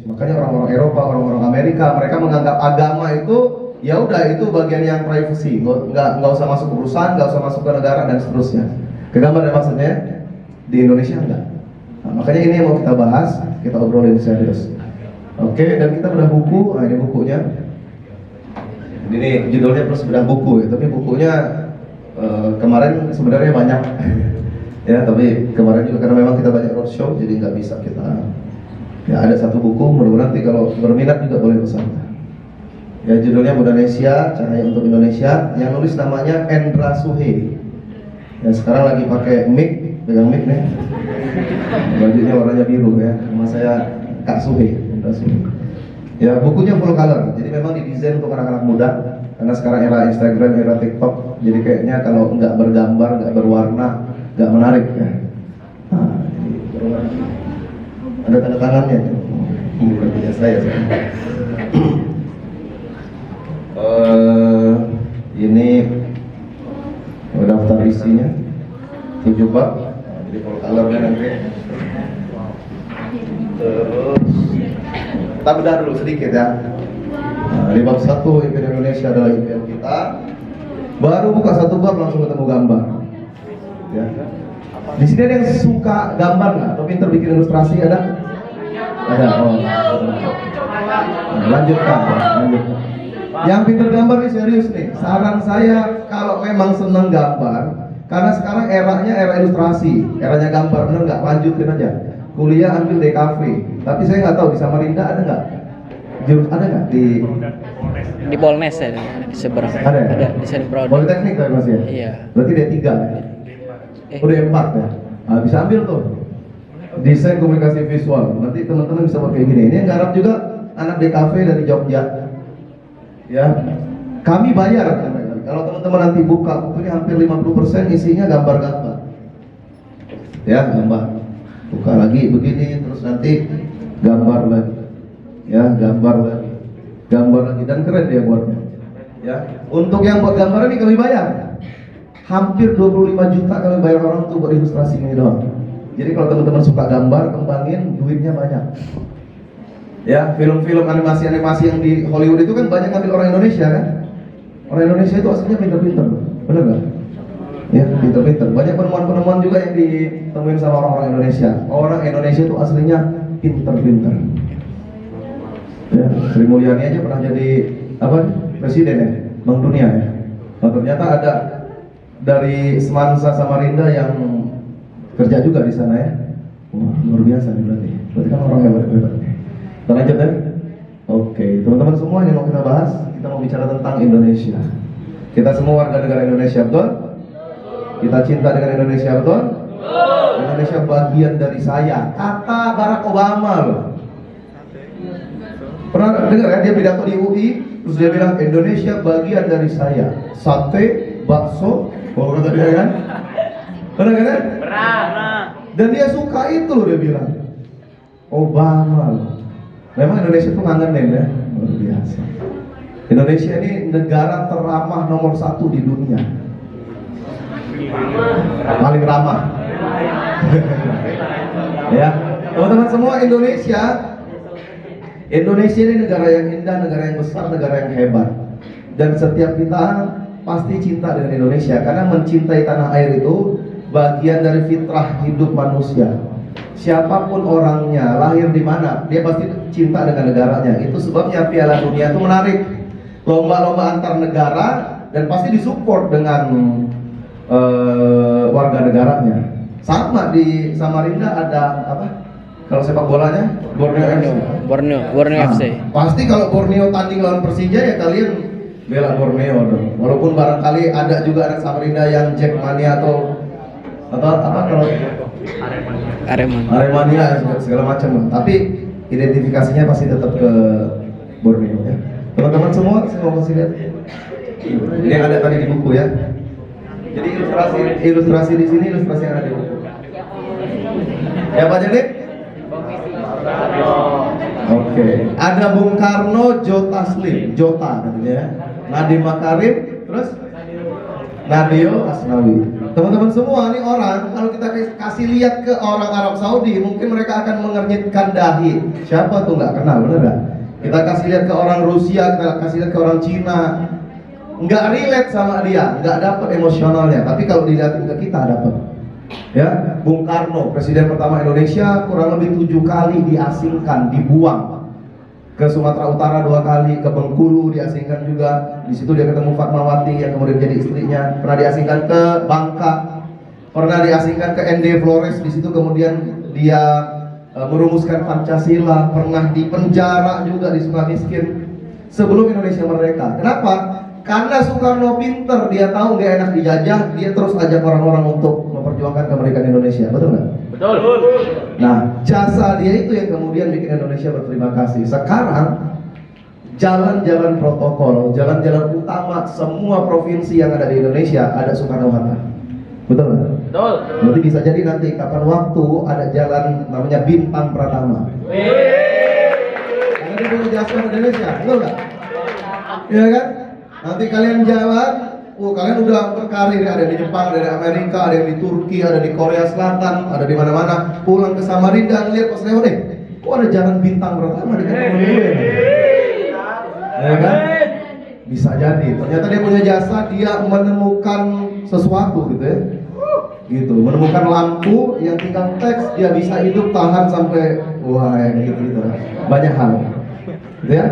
Makanya orang-orang Eropa, orang-orang Amerika, mereka menganggap agama itu ya udah itu bagian yang privacy, nggak usah masuk ke perusahaan, nggak usah masuk ke negara dan seterusnya. Kegambar maksudnya di Indonesia enggak. Nah, makanya ini yang mau kita bahas, kita obrolin serius. Oke, dan kita bedah buku, nah ini bukunya. Ini judulnya plus bedah buku, ya. Tapi bukunya kemarin sebenarnya banyak, ya. Tapi kemarin juga karena memang kita banyak roadshow, jadi nggak bisa kita. Ya ada satu buku, mudah-mudahan nanti kalau berminat juga boleh pesan. Ya judulnya Indonesia, Cahaya untuk Indonesia, yang nulis namanya Endra Suhe. Ya sekarang lagi pakai mic, pegang mic nih. Bajunya warnanya biru ya, nama saya Kak Suhe, Endra Suhe. Ya bukunya full color, jadi memang didesain untuk anak-anak muda. Karena sekarang era Instagram, era TikTok, jadi kayaknya kalau nggak bergambar, nggak berwarna, nggak menarik ya. Nah, ada tanda tangannya, ini bukan punya saya. Ini daftar isinya 7 bab, jadi full colornya nanti. Terus kita bedah dulu sedikit ya. Nah, di bab 1 impian Indonesia adalah impian kita. Baru buka 1 bab langsung ketemu gambar. Ya. Di sini ada yang suka gambar nggak? Atau pinter bikin ilustrasi ada? Ada. Oh. Nah, lanjutkan. Yang pinter gambar nih serius nih. Saran saya kalau memang seneng gambar, karena sekarang eranya era ilustrasi, eranya gambar, bener nggak? Lanjutin aja. Kuliah ambil DKV. Tapi saya nggak tahu di Samarinda ada nggak? Ada nggak di Polnes ya, di seberang. Ada ya? Ada di Senpro. Politeknik kan masih ya? Iya. Berarti D3 ya? Udah 4 ya? Nah, bisa ambil tuh desain komunikasi visual. Nanti teman-teman bisa pakai gini. Ini yang garap juga anak DKV dari Jogja. Ya, kami bayar. Kalau teman-teman nanti buka bukunya hampir 50% isinya gambar-gambar. Ya, gambar. Buka lagi begini, terus nanti gambar lagi. Ya, gambar lagi. Gambar lagi, dan keren dia buatnya. Ya, untuk yang buat gambar ini kami bayar. Hampir 25 juta kami bayar orang tuh buat ilustrasi ini doang. Jadi kalau teman-teman suka gambar, kembangin, duitnya banyak. Ya, film-film animasi-animasi yang di Hollywood itu kan banyak ngambil orang Indonesia kan? Orang Indonesia itu aslinya pinter-pinter, bener nggak? Ya, pinter-pinter. Banyak penemuan-penemuan juga yang ditemuin sama orang-orang Indonesia. Orang Indonesia itu aslinya pinter-pinter. Ya, Sri Mulyani aja pernah jadi apa? Presiden ya, Bank Dunia ya. Nah, ternyata ada dari Semansa Samarinda yang kerja juga di sana ya. Wah, luar biasa nih berarti. Berarti kan orang hebat. Kita lanjut ya. Oke, teman-teman semua yang mau kita bahas, kita mau bicara tentang Indonesia. Kita semua warga negara Indonesia, betul? Kita cinta dengan Indonesia, betul? Indonesia bagian dari saya. Kata Barack Obama loh. Pernah dengar ya, dia pidato di UI, terus dia bilang Indonesia bagian dari saya. Sate, bakso, kalau kata dia kan? Pernah kan? Pernah. Dan dia suka itu loh, dia bilang. Obama loh. Memang Indonesia tuh ngangenin ya, luar biasa. Indonesia ini negara teramah nomor 1 di dunia. Paling ramah. Ya, teman-teman semua, Indonesia ini negara yang indah, negara yang besar, negara yang hebat. Dan setiap kita pasti cinta dengan Indonesia, karena mencintai tanah air itu bagian dari fitrah hidup manusia. Siapapun orangnya, lahir di mana, dia pasti cinta dengan negaranya. Itu sebabnya Piala Dunia itu menarik. Lomba-lomba antar negara dan pasti disupport dengan warga negaranya. Sama di Samarinda ada apa? Kalau sepak bolanya Borneo FC. Pasti kalau Borneo tanding lawan Persija ya kalian bela Borneo dong. Walaupun barangkali ada juga anak Samarinda yang Jackmania atau apa kalau Aremania segala macam. Tapi identifikasinya pasti tetap ke Borneo ya. Teman-teman semua, saya mau kasih lihat. Ini yang ada tadi di buku ya. Jadi ilustrasi di sini, ilustrasi yang ada di buku. Ya Pak Jadi? Oke. Ada Bung Karno, Jota katanya ya. Nadiem Makarim, terus Nadio Asnawi. Teman-teman semua, ini orang, kalau kita kasih lihat ke orang Arab Saudi, mungkin mereka akan mengernyitkan dahi. Siapa tuh nggak kenal, bener nggak? Kita kasih lihat ke orang Rusia, kita kasih lihat ke orang Cina, nggak relate sama dia, nggak dapet emosionalnya. Tapi kalau dilihatin ke kita dapet. Ya, Bung Karno, presiden pertama Indonesia, kurang lebih 7 kali diasingkan, dibuang. Ke Sumatera Utara 2 kali, ke Bengkulu diasingkan juga. Di situ dia ketemu Fatmawati yang kemudian jadi istrinya. Pernah diasingkan ke Bangka, pernah diasingkan ke ND Flores. Di situ kemudian dia merumuskan Pancasila. Pernah dipenjara juga di Sukamiskin sebelum Indonesia merdeka. Kenapa? Karena Soekarno pinter, dia tahu dia enak dijajah, dia terus ajak orang-orang untuk memperjuangkan kemerdekaan Indonesia. Betul nggak? Betul. Nah, jasa dia itu yang kemudian bikin Indonesia berterima kasih. Sekarang jalan-jalan protokol, jalan-jalan utama semua provinsi yang ada di Indonesia ada Soekarno Hatta. Betul nggak? Betul. Nanti bisa jadi nanti kapan waktu ada jalan namanya Bintang Pratama. Karena dia punya jasa di Indonesia, betul nggak? Iya kan? Nanti kalian jalan, kalian udah berkarir, ada di Jepang, ada di Amerika, ada di Turki, ada di Korea Selatan, ada di mana-mana. Pulang ke Samarinda, lihat pas lewat kok ada jalan Bintang Pratama di kampung gue. Ya kan? Bisa jadi. Ternyata dia punya jasa, dia menemukan sesuatu gitu ya. Gitu, menemukan lampu yang tinggal teks dia bisa hidup tahan sampai yang gitu-gitu. Banyak hal. Gitu ya.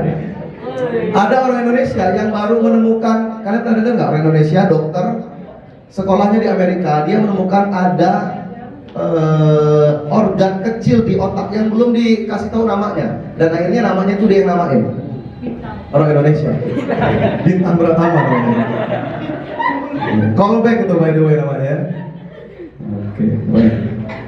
Ada orang Indonesia yang baru menemukan, kalian pernah dengar nggak orang Indonesia dokter sekolahnya di Amerika, dia menemukan ada organ kecil di otak yang belum dikasih tahu namanya, dan akhirnya namanya itu dia yang namain. Orang Indonesia. Bintang Pratama namanya. Callback itu by the way namanya. Oke, baik.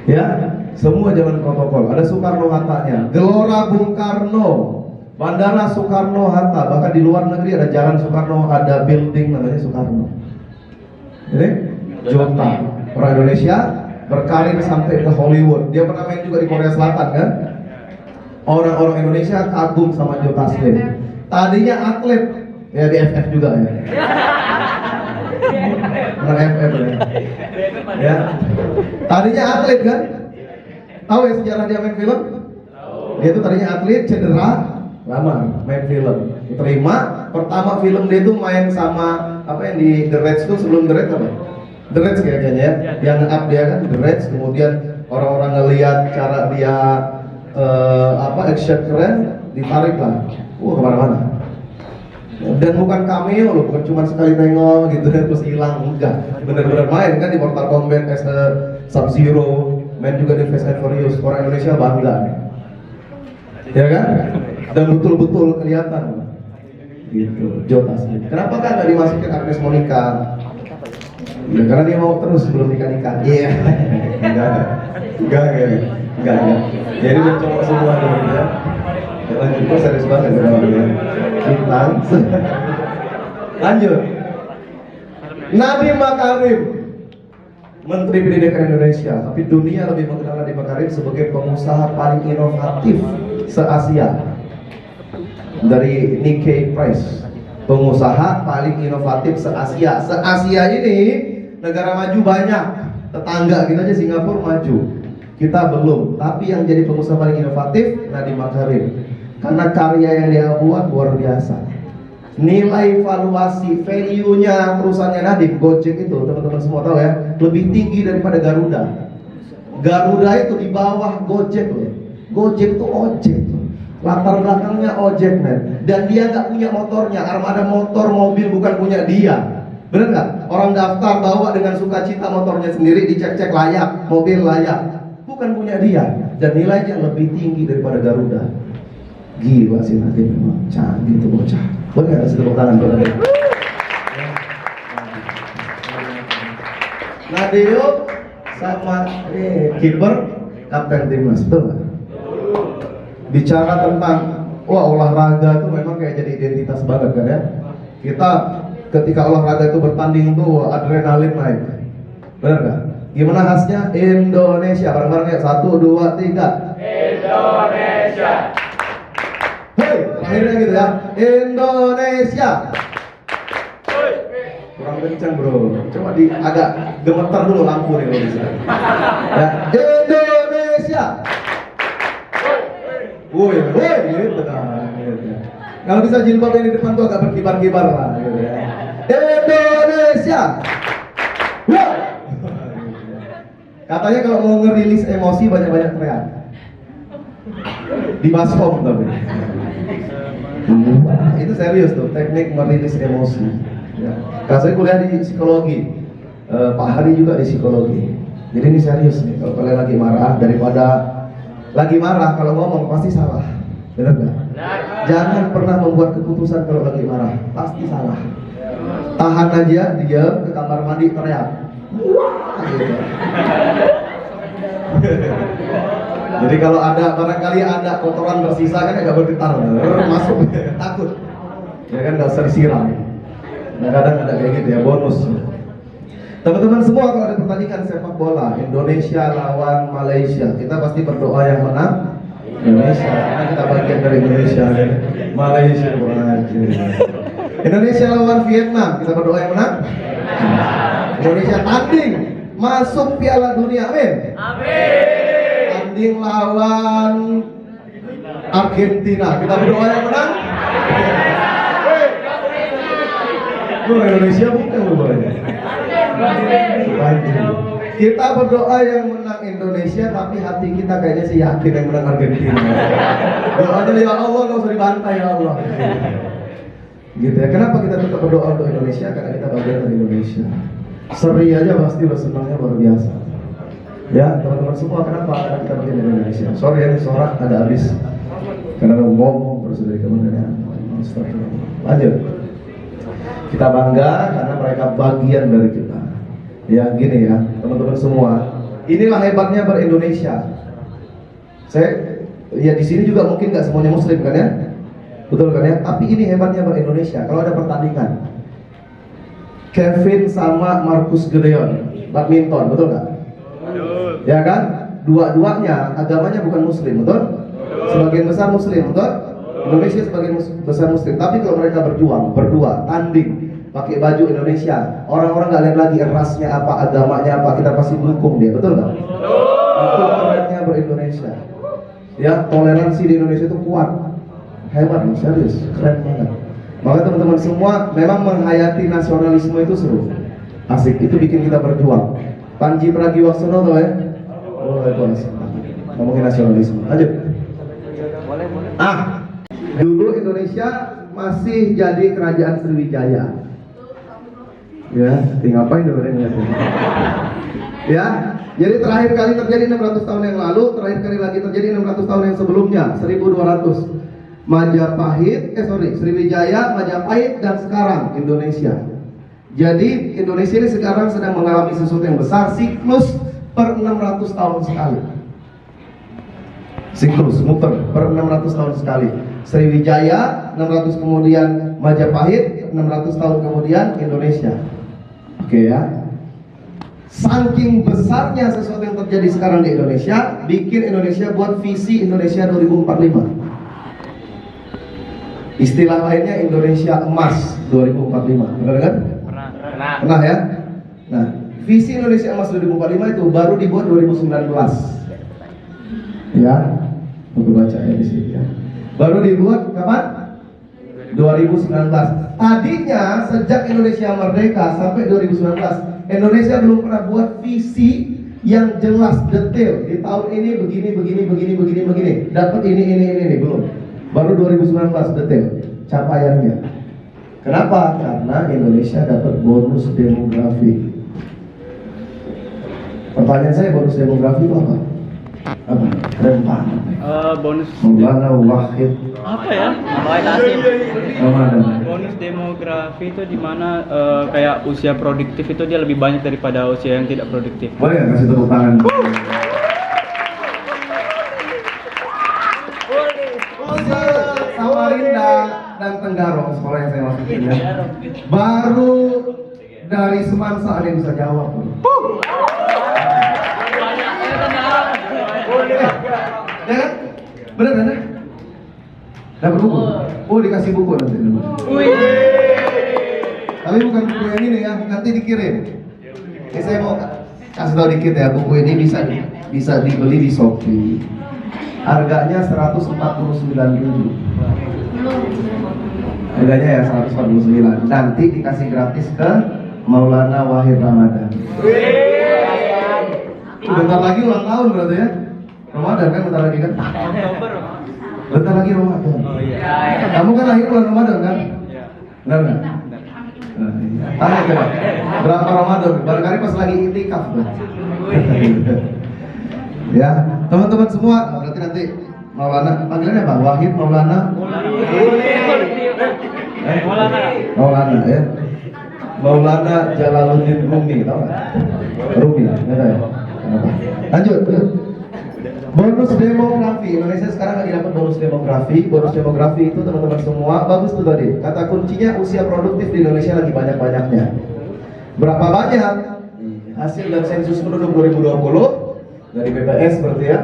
Ya, semua jalan protokol. Ada Soekarno Hattanya, Gelora Bung Karno, Bandara Soekarno-Hatta, bahkan di luar negeri ada jalan Soekarno, ada building namanya Soekarno. Ini Jota, orang Indonesia berkarir sampai ke Hollywood. Dia pernah main juga di Korea Selatan kan? Orang-orang Indonesia kagum sama Joe Taslim. Tadinya atlet, ya di FF juga ya. Pernah FF ya. Tadinya atlet kan? Tahu ya sejarah dia main film? Dia tuh tadinya atlet, cedera, lama main film, diterima. Pertama film dia tuh main sama apa yang di The Reds tuh, sebelum The Reds apa? The Reds kayaknya ya, yang up dia kan The Reds. Kemudian orang-orang ngelihat cara dia action keren, ditarik lah, kemana-mana. Dan bukan cameo loh, bukan cuma sekali tengok gitu terus hilang, enggak. Bener-bener main kan di Mortal Kombat as a Sub-Zero, main juga di Fast and Furious. Orang Indonesia bangga, ya kan? Dan betul-betul kelihatan gitu, Joe Taslim. Kenapa kan nggak dimasukin Agnes Monica? Ya karena dia mau terus sebelum nikah-nikah. Iya. Enggak. Jadi udah cowok semua dulu ya. Lanjut, kok serius banget ya namanya. Bintang. Lanjut. Nadiem Makarim, Menteri Pendidikan Indonesia, tapi dunia lebih mengenal Nadiem Makarim sebagai pengusaha paling inovatif se-Asia. Dari Nikkei Prize, pengusaha paling inovatif se-Asia. Se-Asia ini negara maju banyak, tetangga kita aja Singapura maju, kita belum. Tapi yang jadi pengusaha paling inovatif Nadiem Makarim, karena karya yang dia buat luar biasa. Nilai valuasi, value-nya perusahaannya Nadiem, Gojek itu teman-teman semua tahu ya, lebih tinggi daripada Garuda. Garuda itu di bawah Gojek loh. Gojek itu ojek, latar belakangnya ojek men. Dan dia nggak punya motornya, armada motor mobil bukan punya dia. Bener nggak? Orang daftar bawa dengan sukacita motornya sendiri, dicek-cek layak, mobil layak, bukan punya dia. Dan nilainya lebih tinggi daripada Garuda. Gila sih Nadiem, memang canggih tuh bocah. Boleh nggak kasih tepuk tangan buat Nadiem? Nadiem sama kiper kapten timnas, betul nggak? Bicara tentang olahraga itu memang kayak jadi identitas banget kan ya. Kita ketika olahraga itu bertanding tuh adrenalin naik, benar nggak? Gimana khasnya Indonesia? Bareng-bareng ya, 1, 2, 3. Indonesia. Hei, akhirnya gitu ya. Indonesia. Kurang kencang bro. Coba agak gemetar dulu lampu nih kalau bisa. Ya, Indonesia. Woi, gitu kan. Kalau bisa jilbabnya di depan tuh agak berkibar-kibar lah. Gitu ya. Indonesia. Wah. Katanya kalau mau ngerilis emosi banyak-banyak teriak. Di baskom tapi. Itu serius tuh, teknik merilis emosi. Ya. Kalau saya kuliah di psikologi, Pak Hari juga di psikologi. Jadi ini serius nih, kalau kalian lagi marah, daripada lagi marah kalau ngomong pasti salah, benar nggak? Jangan pernah membuat keputusan kalau lagi marah, pasti salah. Tahan aja, diam ke kamar mandi teriak. Wah, gitu. Jadi kalau ada barangkali ada kotoran bersisa kan agak bergetar, masuk takut. Ya kan nggak usah disiram. Nah kadang ada kayak gitu ya, bonus. Teman-teman semua kalau ada pertandingan sepak bola Indonesia lawan Malaysia, kita pasti berdoa yang menang Indonesia, karena kita bagian dari Indonesia. Malaysia aja. Indonesia lawan Vietnam, kita berdoa yang menang. Indonesia tanding masuk Piala Dunia, amin. Tanding lawan Argentina, kita berdoa yang menang. Indonesia bukan boleh. Kita berdoa yang menang Indonesia, tapi hati kita kayaknya sih yakin yang menang Argentina. Doanya ya Allah, nggak usah dibantai ya Allah. Gitu ya. Kenapa kita tetap berdoa untuk Indonesia? Karena kita bagian dari Indonesia. Seri aja pasti udah senangnya luar biasa. Ya teman-teman semua, kenapa? Karena kita bagian dari Indonesia. Sorry ya, suara ada habis. Karena ngomong terus dari kementerian. Lanjut. Kita bangga karena mereka bagian dari kita. Ya gini ya teman-teman semua, inilah hebatnya ber-Indonesia. Saya ya di sini juga mungkin nggak semuanya Muslim kan ya, betul kan ya? Tapi ini hebatnya ber-Indonesia. Kalau ada pertandingan, Kevin sama Marcus Gideon badminton, betul nggak? Betul. Ya kan? Dua-duanya agamanya bukan Muslim, betul? Sebagian besar Muslim, betul? Indonesia sebagian besar Muslim. Tapi kalau mereka berjuang, berdua, tanding, pakai baju Indonesia, orang-orang nggak lihat lagi rasnya apa, agamanya apa, kita pasti dukung dia, betul nggak? Itu kerennya ber-Indonesia. Ya, toleransi di Indonesia itu kuat, hebat, serius, keren banget. Maka teman-teman semua memang menghayati nasionalisme itu seru, asik, itu bikin kita berjuang. Panji Pragiwaksono tuh ya, oh itu asik. Ngomongin nasionalisme, lanjut. Dulu Indonesia masih jadi kerajaan Sriwijaya. Ya, tinggal ngapain dengerin ya? Ya, jadi terakhir kali terjadi 600 tahun yang lalu, terakhir kali lagi terjadi 600 tahun yang sebelumnya, 1200. Sriwijaya, Majapahit, dan sekarang Indonesia. Jadi Indonesia ini sekarang sedang mengalami sesuatu yang besar, siklus per 600 tahun sekali. Siklus muter per 600 tahun sekali. Sriwijaya 600, kemudian Majapahit 600 tahun kemudian Indonesia. Oke ya. Saking besarnya sesuatu yang terjadi sekarang di Indonesia, bikin Indonesia buat visi Indonesia 2045. Istilah lainnya Indonesia Emas 2045. Benar kan? Pernah ya? Nah, visi Indonesia Emas 2045 itu baru dibuat 2019. Ya. Untuk baca ya di sini ya. Baru dibuat kapan? 2019. Tadinya sejak Indonesia merdeka sampai 2019, Indonesia belum pernah buat visi yang jelas detail. Di tahun ini begini. Dapat ini belum. Baru 2019 detail capaiannya. Kenapa? Karena Indonesia dapat bonus demografi. Pertanyaan saya, bonus demografi itu apa? Apa? Keren banget. Bonus Maulana Wahid. apa ya? Bonus demografi itu dimana kayak usia produktif itu dia lebih banyak daripada usia yang tidak produktif. Boleh nggak kasih tepuk tangan? Samarinda dan Tenggarong, sekolah yang saya masukin ya. Baru dari Semansa ada yang bisa jawab. Ya kan? Bener kan? Dapat buku? Oh, dikasih buku nanti. Tapi bukan buku yang ini ya, nanti dikirim. Ini saya mau kasih tahu dikit ya, buku ini bisa dibeli di Shopee. Harganya 149.000. Harganya ya 149. Nanti dikasih gratis ke Maulana Wahid Ramadan. Bentar lagi ulang tahun berarti ya. Ramadan kan bentar lagi kan? Bentar lagi Ramadan. Oh iya. Kamu kan lahir bulan Ramadan kan? Iya. Benar nggak? Tanya coba, berapa Ramadan? Barangkali pas lagi itikaf tuh. Ya, teman-teman semua, berarti nanti Maulana, panggilannya apa? Wahid Maulana? Maulana ya. Maulana Jalaluddin Rumi, tahu nggak? Rumi, nggak tahu ya? Kenapa? Lanjut. Bonus demografi, Indonesia sekarang lagi dapat bonus demografi. Bonus demografi itu teman-teman semua bagus tuh tadi. Kata kuncinya usia produktif di Indonesia lagi banyak-banyaknya. Berapa banyak? Hasil dan sensus penduduk 2020 dari BPS berarti ya.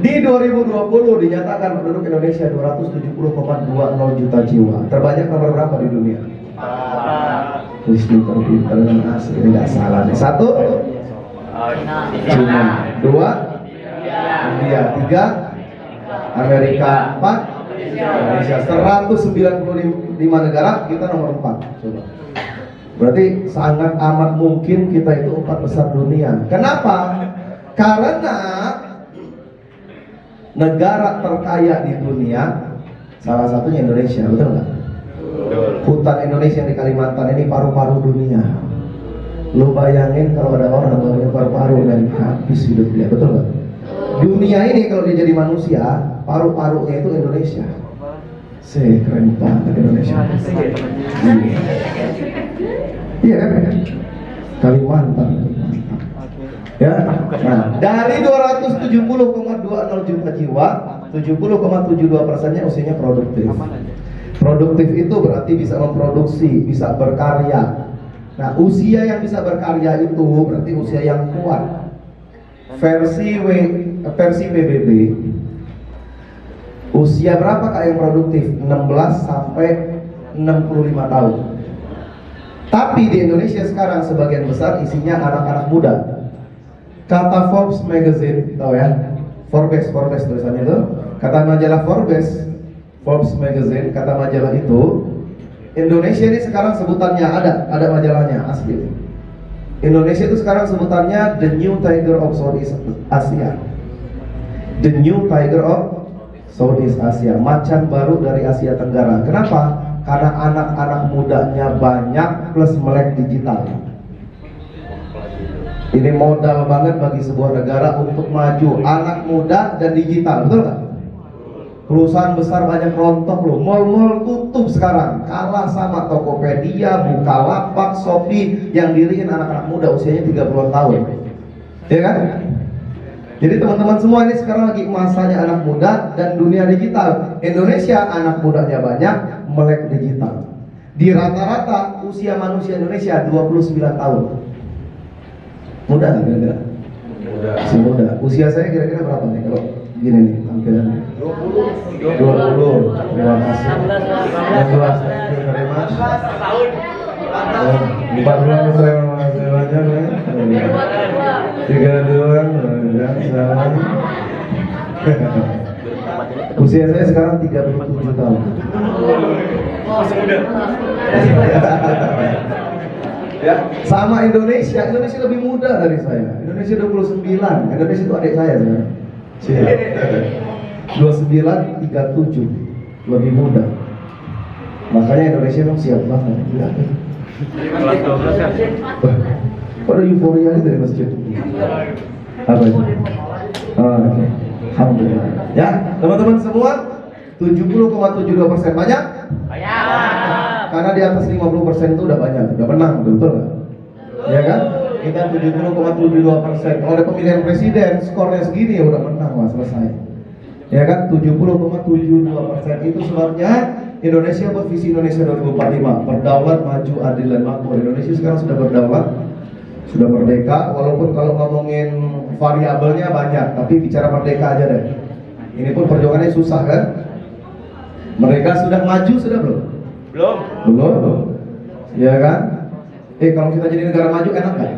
Di 2020 dinyatakan penduduk Indonesia 270,20 juta jiwa. Terbanyak nomor berapa di dunia? Pinter asli, ini nggak salah nih. Satu, Cina. Dua, India. Tiga, Amerika. Empat, Indonesia. 195 negara, kita nomor 4. Coba. Berarti sangat amat mungkin kita itu 4 besar dunia. Kenapa? Karena negara terkaya di dunia salah satunya Indonesia, betul nggak? Hutan Indonesia yang di Kalimantan ini paru-paru dunia. Lu bayangin kalau ada orang punya paru-paru dan habis hidup dia, betul nggak? Dunia ini kalau dia jadi manusia, paru-parunya itu Indonesia. Keren banget Indonesia. Iya kan? Kalimantan. Ya. Nah, dari 270,20 juta jiwa, 70,72%-nya usianya produktif. Produktif itu berarti bisa memproduksi, bisa berkarya. Nah, usia yang bisa berkarya itu berarti usia yang kuat. Versi PBB, usia berapa kak yang produktif? 16 sampai 65 tahun. Tapi di Indonesia sekarang sebagian besar isinya anak-anak muda. Kata Forbes Magazine, tahu ya? Forbes tulisannya itu. Kata majalah Forbes Magazine, kata majalah itu, Indonesia ini sekarang sebutannya ada majalahnya asli. Indonesia itu sekarang sebutannya the new tiger of Southeast Asia. The new tiger of Southeast Asia, macan baru dari Asia Tenggara. Kenapa? Karena anak-anak mudanya banyak plus melek digital. Ini modal banget bagi sebuah negara untuk maju, anak muda dan digital, betul nggak? Perusahaan besar banyak rontok loh, mall-mall tutup sekarang, kalah sama Tokopedia, Bukalapak, Shopee yang diriin anak-anak muda usianya 30 tahun. Ya kan? Jadi teman-teman semua ini sekarang lagi masanya anak muda dan dunia digital. Indonesia anak mudanya banyak, melek digital. Di rata-rata usia manusia Indonesia 29 tahun. Muda nggak kira-kira? Muda. Masih muda. Usia saya kira-kira berapa nih kalau gini nih tampilannya? 20. Terima kasih. 16 terima kasih. 4 bulan terima kasih banyak ya. 3 bulan salah. Usia saya sekarang 37 tahun. Masih muda. Ya, sama Indonesia lebih muda dari saya. Indonesia 29, Indonesia itu adik saya sekarang. 29, 37, lebih muda. Makanya Indonesia memang siap banget. Ya. Kelas 12 kan? Kok ada euforia itu dari masjid? Apa itu? Oh, oke. Alhamdulillah. Ya, teman-teman semua, 70,72% banyak? Karena di atas 50% itu udah banyak, udah menang, betul nggak? Ya kan? Kita 70,72%. Kalau ada pemilihan presiden, skornya segini ya udah menang lah, selesai. Ya kan? 70,72%. Itu sebabnya Indonesia buat visi Indonesia 2045, berdaulat, maju, adil dan makmur. Indonesia sekarang sudah berdaulat, sudah merdeka. Walaupun kalau ngomongin variabelnya banyak, tapi bicara merdeka aja deh. Ini pun perjuangannya susah kan? Mereka sudah maju, sudah belum? Belum. Belum. Ya kan? Kalau kita jadi negara maju enak nggak?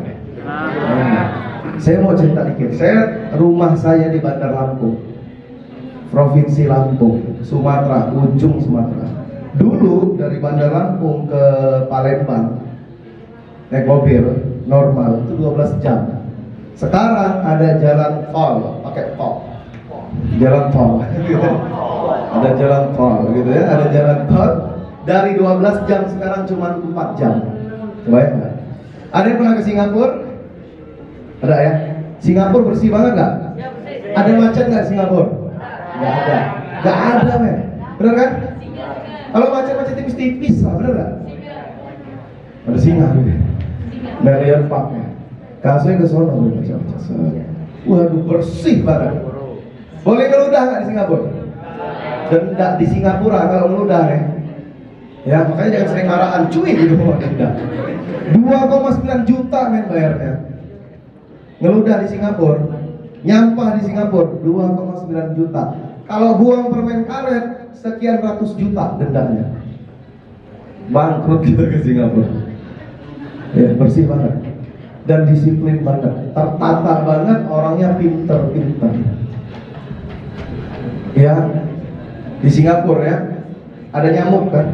Saya mau cerita dikit. Rumah saya di Bandar Lampung, Provinsi Lampung, Sumatera, ujung Sumatera. Dulu dari Bandar Lampung ke Palembang naik mobil normal itu 12 jam. Sekarang ada jalan tol, pakai tol. Jalan tol. Ada jalan tol gitu ya, ada jalan tol dari 12 jam sekarang cuma 4 jam. Baik nggak? Ada yang pernah ke Singapura? Ada ya? Singapura bersih banget nggak? Ada macet nggak Singapura? Nggak ada. Nggak ada men. Bener kan? Kalau macet-macet tipis-tipis lah, bener nggak? Ada singa gitu. Melihat Parknya. Kasusnya ke sono waduh bersih banget. Boleh ngeludah nggak di Singapura? Denda di Singapura kalau ngeludah ya makanya jangan sering marahan cuy gitu mau denda. 2,9 juta men bayarnya. Ngeludah di Singapura, nyampah di Singapura 2,9 juta. Kalau buang permen karet sekian ratus juta dendanya. Bangkrut kita ke Singapura. Ya bersih banget dan disiplin banget, tertata banget, orangnya pinter-pinter. Ya di Singapura ya ada nyamuk kan,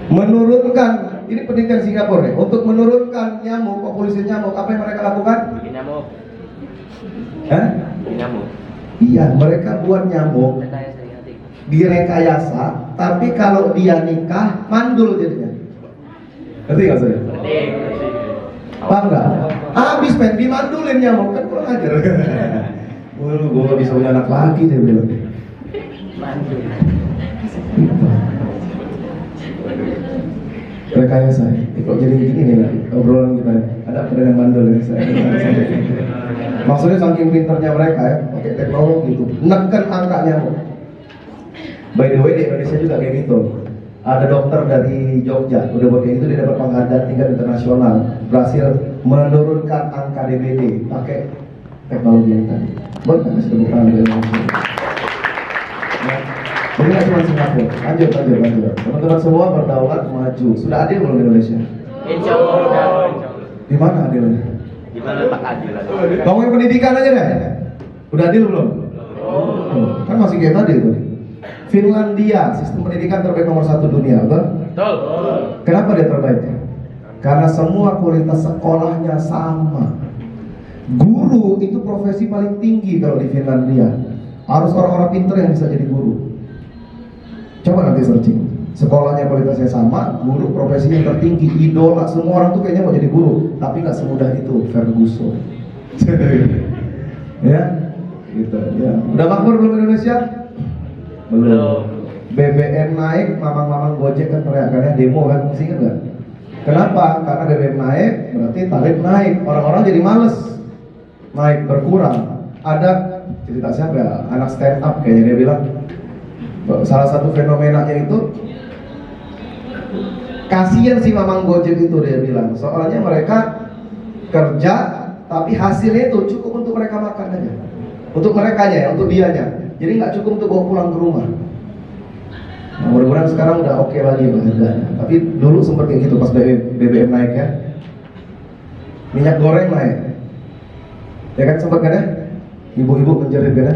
menurunkan ini pendidikan Singapura ya, untuk menurunkan nyamuk, populasi nyamuk, apa yang mereka lakukan? Bikin nyamuk. Hah? Bikin nyamuk. Iya, mereka buat nyamuk direkayasa, tapi kalau dia nikah mandul jadinya. Ngerti nggak saya? Paham nggak? Habis pengen dimandulin nyamuk kan kurang ajar. Waduh, gue gak bisa punya anak lagi dia bilang. Rekayasa. Kok jadi gini nih obrolan kita? Ada apa dengan mandul ya? Maksudnya saking pinternya mereka ya, pakai teknologi itu, menekan angka nyamuk. By the way di Indonesia juga kayak gitu. Ada dokter dari Jogja, udah buat kayak gitu, dia dapat penghargaan tingkat internasional, berhasil menurunkan angka DBD pakai teknologi yang tadi. Boleh nggak kasih tepuk tangan dari Indonesia? Nah, ini nggak cuma Singapura, lanjut. Teman-teman semua berdaulat maju. Sudah adil belum di Indonesia? Insya Allah. Di mana adilnya? Gimana Pak Adil? Ngomongin pendidikan aja deh. Udah adil belum? Kan masih kayak tadi tuh. Finlandia, sistem pendidikan terbaik nomor 1 dunia, betul? Betul. Kenapa dia terbaik? Karena semua kualitas sekolahnya sama. Guru itu profesi paling tinggi kalau di Finlandia. Harus orang-orang pintar yang bisa jadi guru. Coba nanti searching. Sekolahnya kualitasnya sama, guru profesinya tertinggi, idola. Semua orang tuh kayaknya mau jadi guru, tapi nggak semudah itu. Ferguson. Ya, gitu. Ya. Udah makmur belum Indonesia? Belum. BBM naik, mamang-mamang Gojek kan teriakannya demo kan, masih ingat nggak? Kenapa? Karena BBM naik, berarti tarif naik. Orang-orang jadi males naik, berkurang. Ada cerita siapa ya? Anak stand up kayaknya dia bilang, salah satu fenomenanya itu kasihan si mamang Gojek itu, dia bilang. Soalnya mereka kerja, tapi hasilnya itu cukup untuk mereka makan aja. Untuk mereka ya, untuk dianya. Jadi nggak cukup untuk bawa pulang ke rumah. Nah, mudah-mudahan sekarang udah oke lagi harganya. Tapi dulu sempat kayak gitu pas BBM naik ya. Minyak goreng naik. Ya kan sempat kan ya? Ibu-ibu menjerit kan ya?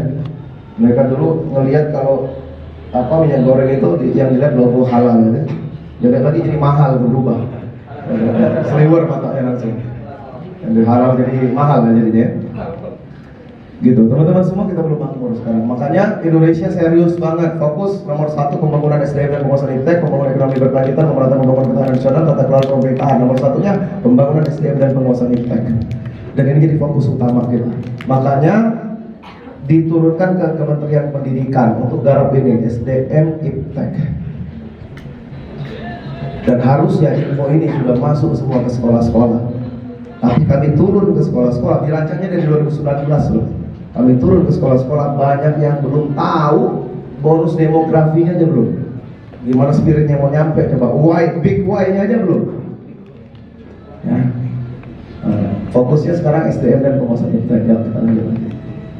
Mereka dulu ngelihat kalau minyak goreng itu yang dilihat logo halal ya. Jadi lagi jadi mahal, berubah. Seliwer matanya langsung. Yang dari halal jadi mahal ya jadinya. Gitu, teman-teman semua kita perlu makmur sekarang. Makanya Indonesia serius banget, fokus nomor 1 pembangunan SDM dan penguasaan iptek, pembangunan ekonomi berkelanjutan, pemerataan pembangunan pertahanan nasional, tata kelola pemerintahan. Nomor 1-nya pembangunan SDM dan penguasaan iptek. Dan ini jadi fokus utama kita. Makanya diturunkan ke Kementerian Pendidikan untuk garap ini SDM iptek. Dan harusnya info ini sudah masuk semua ke sekolah-sekolah. Tapi kami turun ke sekolah-sekolah, dirancangnya dari 2019 loh. Kami turun ke sekolah-sekolah, banyak yang belum tahu bonus demografinya aja belum. Gimana spiritnya mau nyampe, coba big Y-nya aja belum. Ya. Fokusnya sekarang SDM dan penguasaan iptek. Ya, kita lanjut.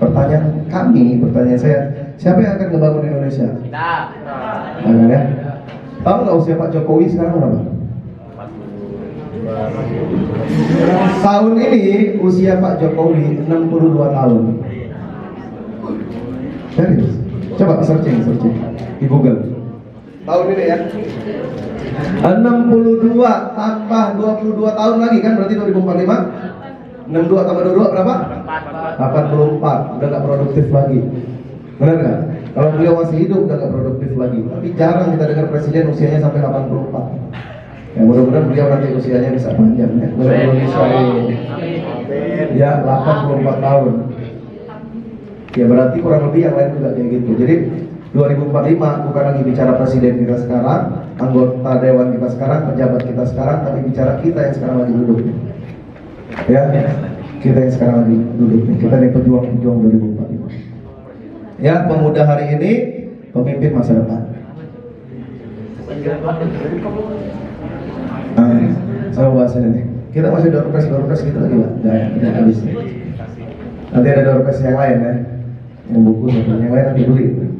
Pertanyaan saya, siapa yang akan ngebangun Indonesia? Kita. Jangan ya. Tahu nggak usia Pak Jokowi sekarang berapa? Tahun ini usia Pak Jokowi 62 tahun. Serius? Coba searching di Google. Tahun ini ya. 62 tambah 22 tahun lagi kan berarti 2045. 62 tambah 22 berapa? 84. Udah gak produktif lagi. Benar nggak? Kalau beliau masih hidup udah gak produktif lagi. Tapi jarang kita dengar presiden usianya sampai 84. Ya mudah-mudahan beliau nanti usianya bisa panjang ya. Ya 84 tahun. Ya berarti kurang lebih yang lain juga kayak gitu. Jadi 2045 bukan lagi bicara presiden kita sekarang, anggota dewan kita sekarang, pejabat kita sekarang, tapi bicara kita yang sekarang lagi duduk. Ya, kita yang sekarang lagi duduk. Kita nih pejuang-pejuang 2045. Ya, pemuda hari ini, pemimpin masa depan. Saya bahas ini. Kita masih doorpress gitu lagi Pak? Tidak habis. Nanti ada doorpress yang lain ya. Yang buku yang lain nanti beli.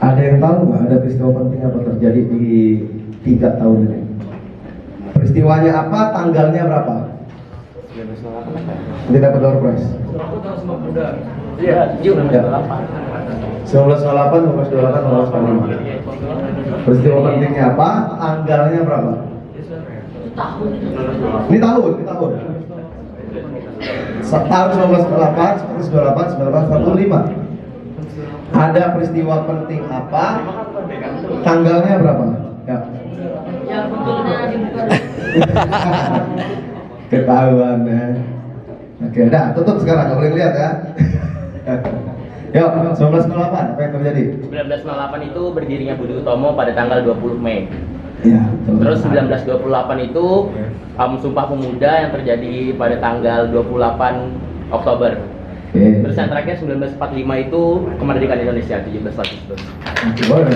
Ada yang tahu nggak ada peristiwa penting apa terjadi di 3 tahun ini? Peristiwanya apa? Tanggalnya berapa? Nanti dapat doorpress. Iya, 1928, 1928. Peristiwa pentingnya apa? Tanggalnya berapa? Ini tahun. Tahun 1928, 1945. Ada peristiwa penting apa? Tanggalnya berapa? Ya. Ketahuan ya. Oke, dah tutup sekarang, nggak boleh lihat ya. Yuk, 1908 apa yang terjadi? 1908 itu berdirinya Budi Utomo pada tanggal 20 Mei. Ya, Terus 1928 itu Sumpah Pemuda yang terjadi pada tanggal 28 Oktober. Oke. Terus yang terakhir 1945 itu kemerdekaan Indonesia 17 Agustus. Boleh.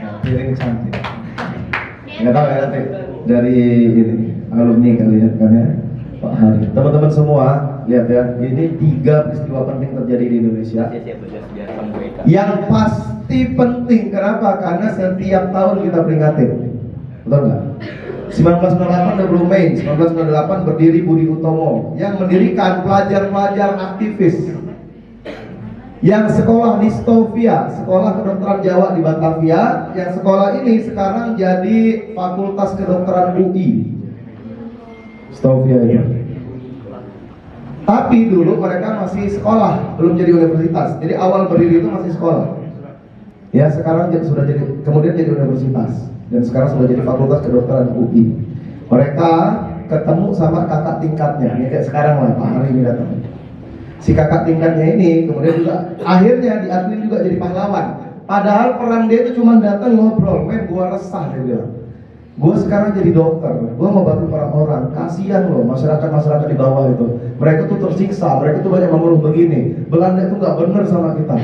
Nah, piring cantik. Nggak tahu ya nanti dari ini alumni kalian kan ya Pak Hari. Teman-teman semua lihat ya, ini 3 peristiwa penting terjadi di Indonesia. Yang pasti penting, kenapa? Karena setiap tahun kita peringatin, betul nggak? 1998 20 Mei 1998 berdiri Budi Utomo yang mendirikan pelajar-pelajar aktivis yang sekolah di Stovia, sekolah kedokteran Jawa di Batavia. Yang sekolah ini sekarang jadi Fakultas Kedokteran UI Stovia itu. Tapi dulu mereka masih sekolah, belum jadi universitas. Jadi awal berdiri itu masih sekolah. Ya sekarang sudah jadi, kemudian jadi universitas. Dan sekarang sudah jadi Fakultas Kedokteran UI. Mereka ketemu sama kakak tingkatnya, ini kayak sekarang lah Pak Hari ini datang. Si kakak tingkatnya ini kemudian juga akhirnya diakui juga jadi pahlawan. Padahal peran dia itu cuma datang ngobrol, men gua resah dia bilang. Gua sekarang jadi dokter, gua mau bantu orang-orang. Kasihan loh masyarakat di bawah itu. Mereka tuh tersiksa, mereka tuh banyak mengeluh begini. Belanda itu nggak bener sama kita.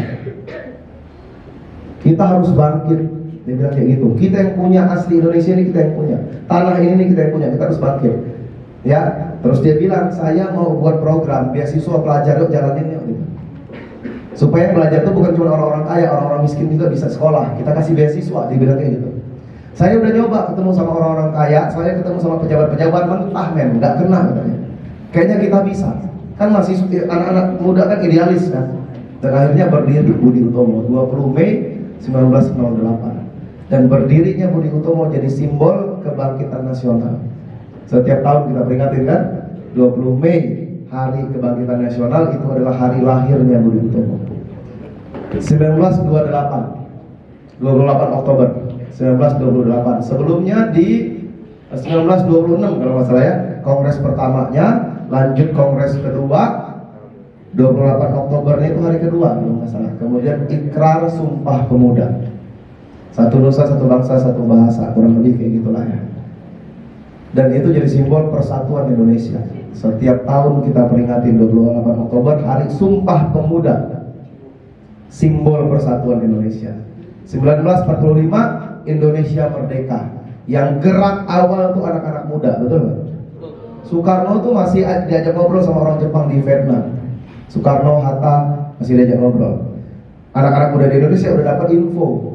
Kita harus bangkit. Dia bilang kayak gitu. Kita yang punya asli Indonesia ini, kita yang punya. Tanah ini nih kita yang punya. Kita harus bangkit. Ya. Terus dia bilang, saya mau buat program beasiswa pelajar, yuk jalanin yuk. Gitu. Supaya belajar itu bukan cuma orang-orang kaya, orang-orang miskin juga bisa sekolah. Kita kasih beasiswa. Dia bilang kayak gitu. Saya udah nyoba ketemu sama orang-orang kaya, saya ketemu sama pejabat-pejabat, mentah men, nggak kena katanya. Kayaknya kita bisa. Kan masih anak-anak muda kan idealis kan. Dan akhirnya berdiri Budi Utomo 20 Mei 1908. Dan berdirinya Budi Utomo jadi simbol kebangkitan nasional. Setiap tahun kita peringatin kan 20 Mei Hari Kebangkitan Nasional, itu adalah hari lahirnya Budi Utomo. 1928 Oktober 1928. Sebelumnya di 1926 kalau nggak salah ya, kongres pertamanya, lanjut kongres kedua 28 Oktobernya itu hari kedua kalau nggak salah. Kemudian ikrar Sumpah Pemuda. Satu nusa, satu bangsa, satu bahasa, kurang lebih kayak gitulah ya. Dan itu jadi simbol persatuan Indonesia. Setiap tahun kita peringati 28 Oktober Hari Sumpah Pemuda, simbol persatuan Indonesia. 1945 Indonesia merdeka. Yang gerak awal tuh anak-anak muda, betul nggak? Soekarno tuh masih diajak ngobrol sama orang Jepang di Vietnam. Soekarno, Hatta masih diajak ngobrol. Anak-anak muda di Indonesia udah dapat info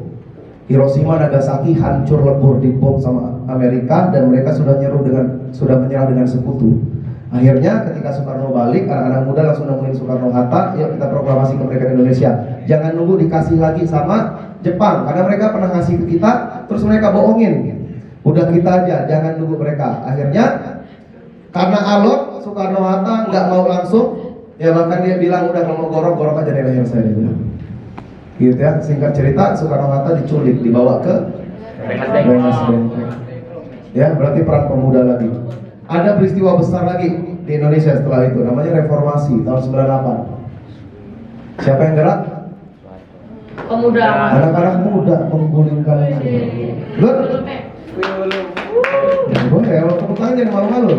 Hiroshima Nagasaki hancur lebur dibom sama Amerika, dan mereka sudah menyerang dengan sekutu. Akhirnya ketika Soekarno balik, anak-anak muda langsung nemuin Soekarno Hatta, yuk kita proklamasi kemerdekaan Indonesia. Jangan nunggu dikasih lagi sama Jepang, karena mereka pernah ngasih ke kita, terus mereka bohongin. Udah kita aja, jangan nunggu mereka. Akhirnya karena alot, Soekarno Hatta nggak mau langsung, ya bahkan dia bilang udah kalau mau gorok aja di leher saya, dia bilang. Gitu ya, singkat cerita Soekarno Hatta diculik, dibawa ke Rengas Benteng. Ya, berarti peran pemuda lagi. Ada peristiwa besar lagi di Indonesia setelah itu, namanya reformasi tahun 98. Siapa yang gerak? Pemuda. Anak-anak muda menggulingkan Good. Ya, boleh, kalau tepuk tangan jangan malu-malu.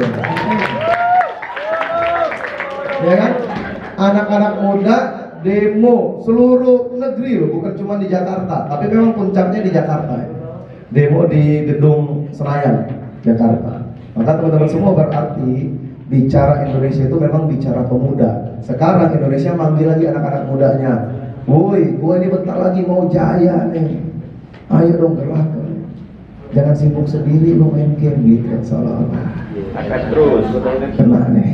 Ya kan? Anak-anak muda demo seluruh negeri loh, bukan cuma di Jakarta, tapi memang puncaknya di Jakarta. Demo di gedung Senayan, Jakarta. Maka teman-teman semua berarti bicara Indonesia itu memang bicara pemuda. Sekarang Indonesia manggil lagi anak-anak mudanya. Woi, gua ini bentar lagi mau jaya nih. Ayo dong gerak. Jangan sibuk sendiri lu main game gitu, salah. Akan terus. Kena nih.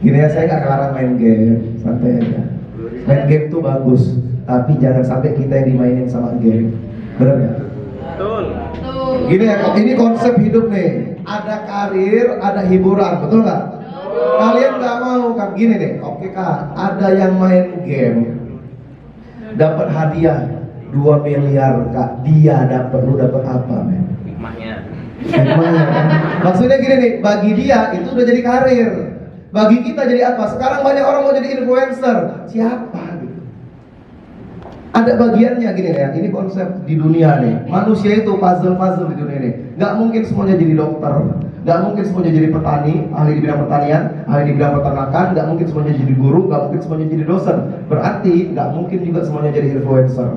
Gini ya, saya nggak kelarang main game, santai aja. Main game tuh bagus, tapi jangan sampai kita yang dimainin sama game. Benar ya? Betul. Gini ya, ini konsep hidup nih. Ada karir, ada hiburan, betul nggak? Kalian nggak mau kan? Gini nih, oke kak, ada yang main game, dapat hadiah 2 miliar kak, dia dapat, lu dapat apa men? Hikmahnya. Hikmahnya kan? Maksudnya gini nih, bagi dia itu udah jadi karir. Bagi kita jadi apa? Sekarang banyak orang mau jadi influencer. Siapa gitu? Ada bagiannya gini ya. Ini konsep di dunia nih. Manusia itu puzzle di dunia ini. Gak mungkin semuanya jadi dokter. Gak mungkin semuanya jadi petani, ahli di bidang pertanian, ahli di bidang peternakan. Gak mungkin semuanya jadi guru. Gak mungkin semuanya jadi dosen. Berarti gak mungkin juga semuanya jadi influencer.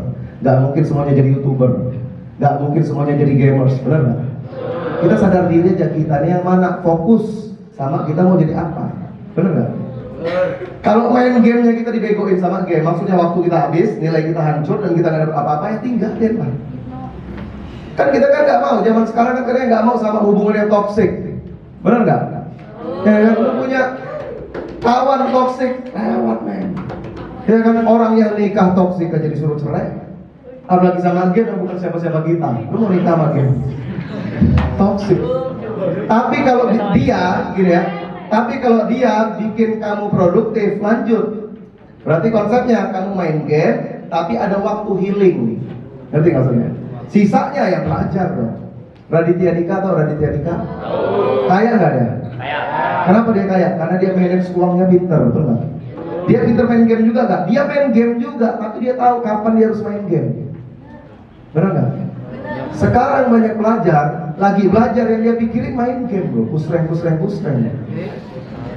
Gak mungkin semuanya jadi YouTuber. Gak mungkin semuanya jadi gamers. Benar gak? Kita sadar diri aja, kita nih yang mana fokus sama kita mau jadi apa. Bener gak? Kalau main gamenya kita dibegoin sama game, maksudnya waktu kita habis, nilai kita hancur dan kita gak dapat apa-apa, ya tinggalin lah. Kan kita kan gak mau, zaman sekarang kan kadang gak mau sama hubungan yang toksik. Bener gak? Ya kan, lu punya kawan toksik, lewat men. Ya kan, orang yang nikah toksik aja disuruh cerai. Apalagi sama game yang bukan siapa-siapa kita. Lu mau nikah sama game? Toksik. Tapi kalau dia, gini ya, tapi kalau dia bikin kamu produktif, lanjut. Berarti konsepnya kamu main game, tapi ada waktu healing. Ngerti maksudnya? Sisanya yang belajar dong. Raditya Dika atau Raditya Dika? Kaya nggak dia? Kaya. Kenapa dia kaya? Karena dia manage uangnya pinter, betul nggak? Dia pinter main game juga nggak? Dia main game juga, tapi dia tahu kapan dia harus main game. Benar nggak? Sekarang banyak pelajar lagi belajar yang dia pikirin main game bro, pusreng.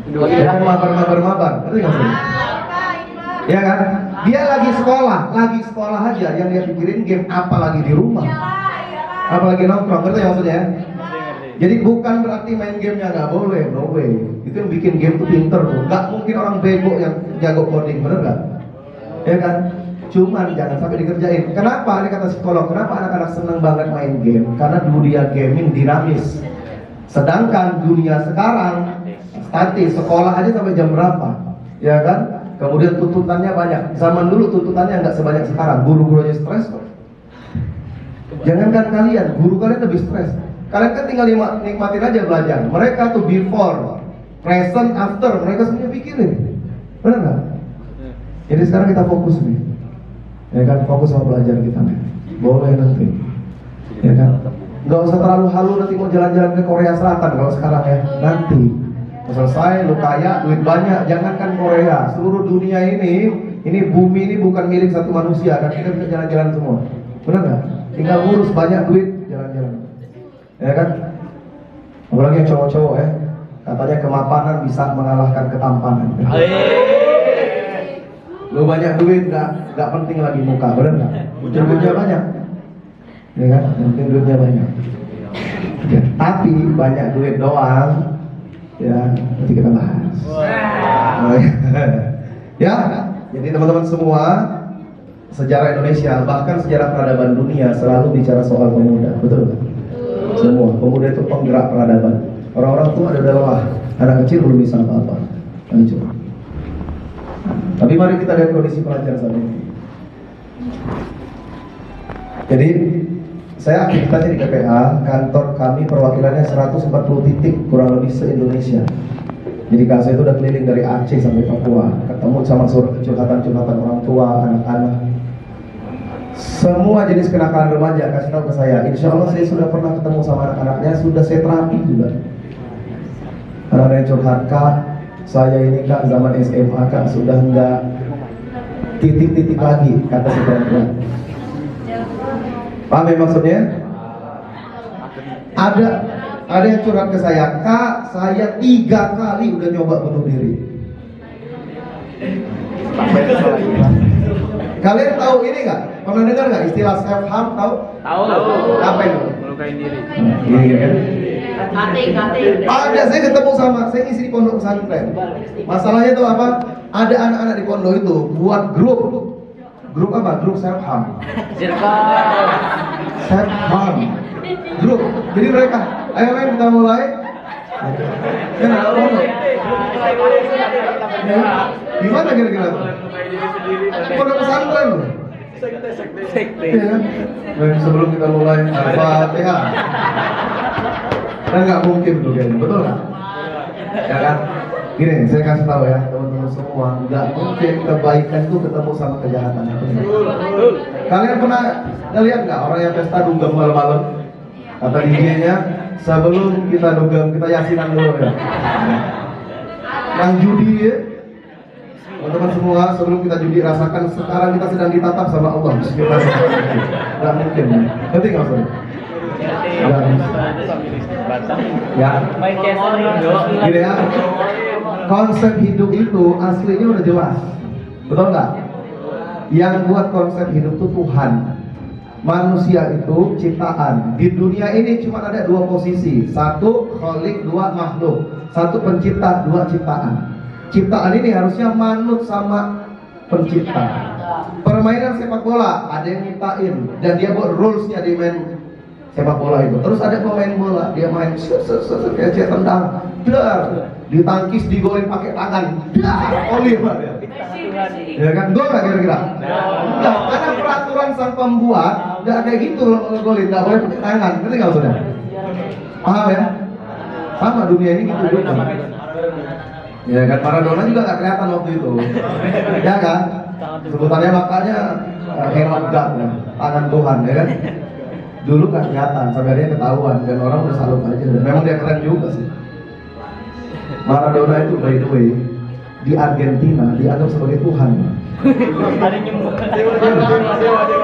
Ya kan mabar, ngerti nggak sih? Ya kan? Dia lagi sekolah aja yang dia pikirin game, apalagi di rumah, apalagi nongkrong, ngerti ya maksudnya? Jadi bukan berarti main gamenya nggak boleh, no way. Itu yang bikin game tuh pinter tuh. Nggak mungkin orang bego yang jago coding, bener nggak? Ya kan? Cuman jangan sampai dikerjain. Kenapa? Ini kata psikolog. Kenapa anak-anak senang banget main game? Karena dunia gaming dinamis. Sedangkan dunia sekarang statis, sekolah aja sampai jam berapa? Ya kan? Kemudian tuntutannya banyak. Zaman dulu tuntutannya nggak sebanyak sekarang. Guru-guru aja stres kok. Jangankan kalian, guru kalian lebih stres. Kalian kan tinggal nikmatin aja belajar. Mereka tuh before, present, after, mereka semuanya pikirin. Benar nggak? Jadi sekarang kita fokus nih. Ya kan, fokus sama belajar kita nih. Boleh nanti. Ya kan? Nggak usah terlalu halu nanti mau jalan-jalan ke Korea Selatan kalau sekarang ya. Nanti selesai, lu kaya, duit banyak, jangankan Korea, seluruh dunia ini bumi ini bukan milik satu manusia, dan kita bisa jalan-jalan semua. Benar nggak? Tinggal ngurus banyak duit, jalan-jalan. Ya kan? Apalagi yang cowok-cowok ya, katanya kemapanan bisa mengalahkan ketampanan. Lu banyak duit nggak penting lagi muka, benar nggak? Duitnya banyak, ya kan? Penting duitnya banyak. Ya, tapi banyak duit doang, ya nanti kita bahas. Ya, Jadi teman-teman semua, sejarah Indonesia, bahkan sejarah peradaban dunia selalu bicara soal pemuda, betul nggak? Semua, pemuda itu penggerak peradaban. Orang-orang tua ada lelah, anak kecil belum bisa apa-apa, hancur. Tapi mari kita lihat kondisi pelajar saat ini. Jadi, saya aktivitasnya di KPA, kantor kami perwakilannya 140 titik kurang lebih se-Indonesia. Jadi saya itu udah keliling dari Aceh sampai Papua, ketemu sama curhatan-curhatan orang tua, anak-anak. Semua jenis kenakalan remaja kasih tahu ke saya. Insya Allah saya sudah pernah ketemu sama anak-anaknya, sudah saya terapi juga. Anak-anak yang curhat, Kak, saya ini Kak zaman SMA Kak sudah enggak titik-titik lagi, kata si perempuan. Paham ya maksudnya? Ada yang curhat ke saya, Kak, saya 3 kali udah nyoba bunuh diri. Kalian tahu ini nggak? Pernah dengar nggak istilah self harm? Tahu? Tahu. Apa itu? Melukai diri. Ini kan? KT. Ada, saya ketemu sama, saya ngisi di pondok pesantren. Masalahnya itu apa? Ada anak-anak di pondok itu buat grup apa? Grup self harm. Self harm. Grup. Jadi mereka, ayo men kita mulai. Kan ada pondok. Ya, gimana kira-kira? Pondok pesantren loh. Iya kan? Dan sebelum kita mulai Al-Fatihah. Kan nggak mungkin tuh kayaknya, betul nggak? Ya kan? Gini, saya kasih tahu ya teman-teman semua, nggak mungkin kebaikan itu ketemu sama kejahatan. Kalian pernah lihat nggak orang yang pesta dugem malam-malam? Kata DJ-nya, sebelum kita dugem, kita yasinan dulu ya. Yang judi ya, teman-teman semua, sebelum kita judi rasakan sekarang kita sedang ditatap sama Allah. Bismillahirrahmanirrahim. Nggak mungkin, ngerti nggak maksudnya? Nggak bisa. Ya, gini ya. Konsep hidup itu aslinya udah jelas, betul nggak? Yang buat konsep hidup itu Tuhan. Manusia itu ciptaan. Di dunia ini cuma ada 2 posisi, 1 kholik, 2 makhluk. 1 pencipta, 2 ciptaan. Ciptaan ini harusnya manut sama pencipta. Permainan sepak bola ada yang nyiptain dan dia buat rulesnya di main sepak bola itu. Terus ada pemain bola, dia main kayak tendang, dar, ditangkis, digolin pakai tangan, dar, oliver ya. Ya kan, gol nggak kira-kira? Nggak, karena peraturan sang pembuat nggak kayak gitu loh golin, nggak boleh pakai tangan, ngerti nggak maksudnya? Paham ya? Sama dunia ini gitu juga. Ya kan, Maradona juga nggak kelihatan waktu itu, ya kan? Sebutannya makanya hemat God, ya, tangan Tuhan, ya kan? Dulu nggak kelihatan, sampai dia ketahuan dan orang udah salut aja. Dan memang dia keren juga sih. Maradona itu by the way di Argentina dianggap sebagai Tuhan.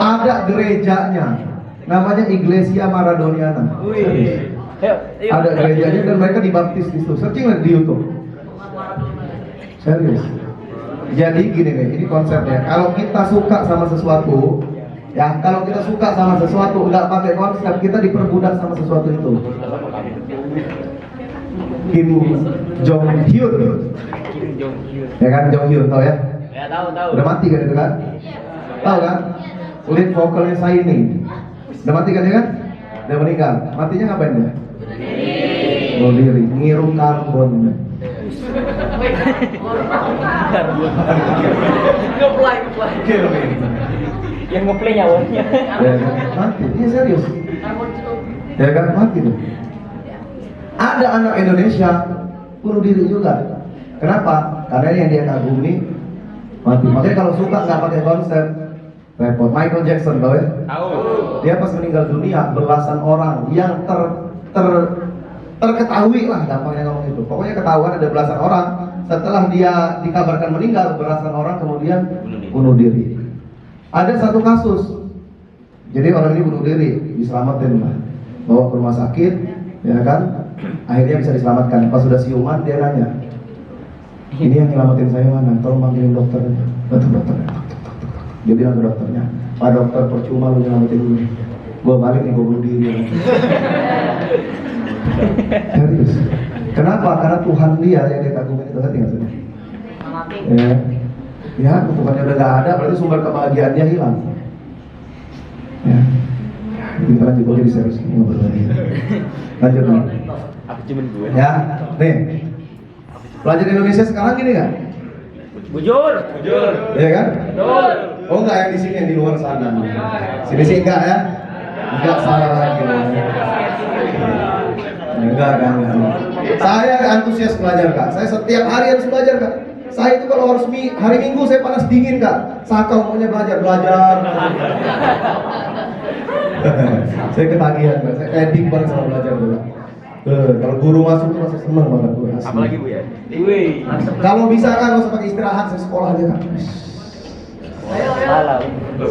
Ada gerejanya, namanya Iglesia Maradoniana. Ada gerejanya dan mereka dibaptis di situ. Searching di YouTube. Serius. Jadi gini nih, ini konsepnya. Kalau kita suka sama sesuatu, ya, kalau kita suka sama sesuatu nggak pakai konsep, kita diperbudak sama sesuatu itu. Kim Jong Hyun, ya kan, Jong Hyun tahu ya? Ya tahu. Udah mati kan itu kan? Tahu kan? Lead vokalnya Saini, udah mati kan dia kan? Udah meninggal. Matinya ngapain dia? Bunuh diri, ngirum karbon. Ngeplay. Yang ngeplay nyawanya. Ya kan? Mati, ini serius. Ya kan, mati tuh. Ada anak Indonesia bunuh diri juga. Kenapa? Karena yang dia kagumi mati. Makanya kalau suka nggak pakai konsep, repot. Michael Jackson tahu ya? Tahu. Dia pas meninggal dunia belasan orang yang terketahui lah, gampangnya ngomong itu. Pokoknya ketahuan ada belasan orang. Setelah dia dikabarkan meninggal, belasan orang kemudian bunuh diri. Ada satu kasus. Jadi orang ini bunuh diri, diselamatin lah, bawa ke rumah sakit, ya kan? Akhirnya bisa diselamatkan. Pas sudah siuman dia nanya, ini yang nyelamatin saya mana? Tolong panggilin dokternya. Dokternya. Dia bilang ke dokternya, Pak dokter, percuma lu nyelamatin gue. Gue balik nih, gue bunuh diri. Serius. Kenapa? Karena Tuhan dia yang dikagumi itu, ngerti nggak sih? Ya. Ya, bukannya udah nggak ada, berarti sumber kebahagiaannya hilang. Ya, kita lanjut jadi serius ini ngobrol lagi. Lanjut nih. Apa cuman gue? Ya, nih. Pelajar Indonesia sekarang gini nggak? Bujur. Iya kan? Betul. Oh enggak, yang di sini, yang di luar sana. Sini sih enggak ya? Enggak, salah lagi. Enggak. Saya antusias belajar Kak. Saya setiap hari harus belajar Kak. Saya itu kalau harus hari Minggu saya panas dingin Kak. Sakau maunya belajar. Saya ketagihan Kak. Saya edik banget sama belajar tuh Kak. Kalau guru masuk tuh masih seneng banget tuh. Apalagi Bu ya? Kalau bisa kan nggak usah pakai istirahat, saya sekolah aja Kak. Salah.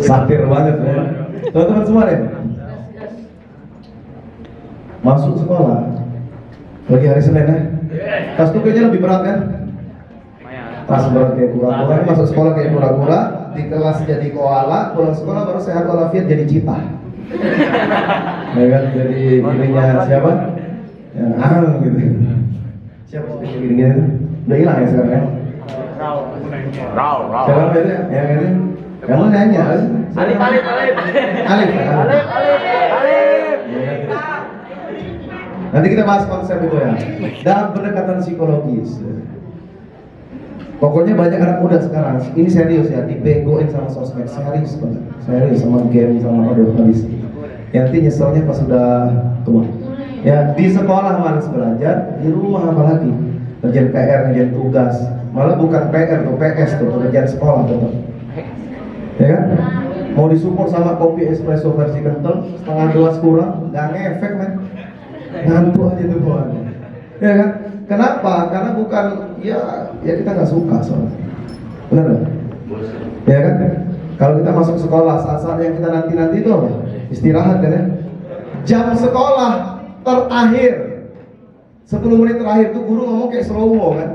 Satir banget ya. Teman-teman semua deh. Masuk sekolah lagi hari Senin ya. Tas tuh kayaknya lebih berat kan? Tas berat kayak kura-kura, masuk sekolah kayak kura-kura, di kelas jadi koala, pulang sekolah baru sehat walafiat jadi cita. Ya kan, jadi ininya siapa? Ya, gitu. Siapa sih gini-gini? Udah hilang ya sekarang ya? Raw. Siapa itu ya? Yang ini? Kamu nanya kan? Alif. Alif. Nanti kita bahas konsep itu ya. Dan pendekatan psikologis. Pokoknya banyak anak muda sekarang, ini serius ya, dibegoin sama sosmed, serius banget. Serius sama game, sama habis. Yang nanti nyeselnya pas sudah tua. Ya, di sekolah malas belajar, di rumah apalagi kerjaan PR, kerjaan tugas. Malah bukan PR tuh, PS tuh, kerjaan sekolah tuh. Ya kan? Mau disupport sama kopi espresso versi kental, setengah gelas kurang, nggak ngefek men. Ngantuk aja tuh kawan. Ya kan? Kenapa? Karena bukan ya kita nggak suka soalnya. Benar nggak? Ya kan? Kalau kita masuk sekolah, saat-saat yang kita nanti itu apa? Istirahat kan ya? Jam sekolah terakhir 10 menit terakhir tuh guru ngomong kayak slow-mo kan?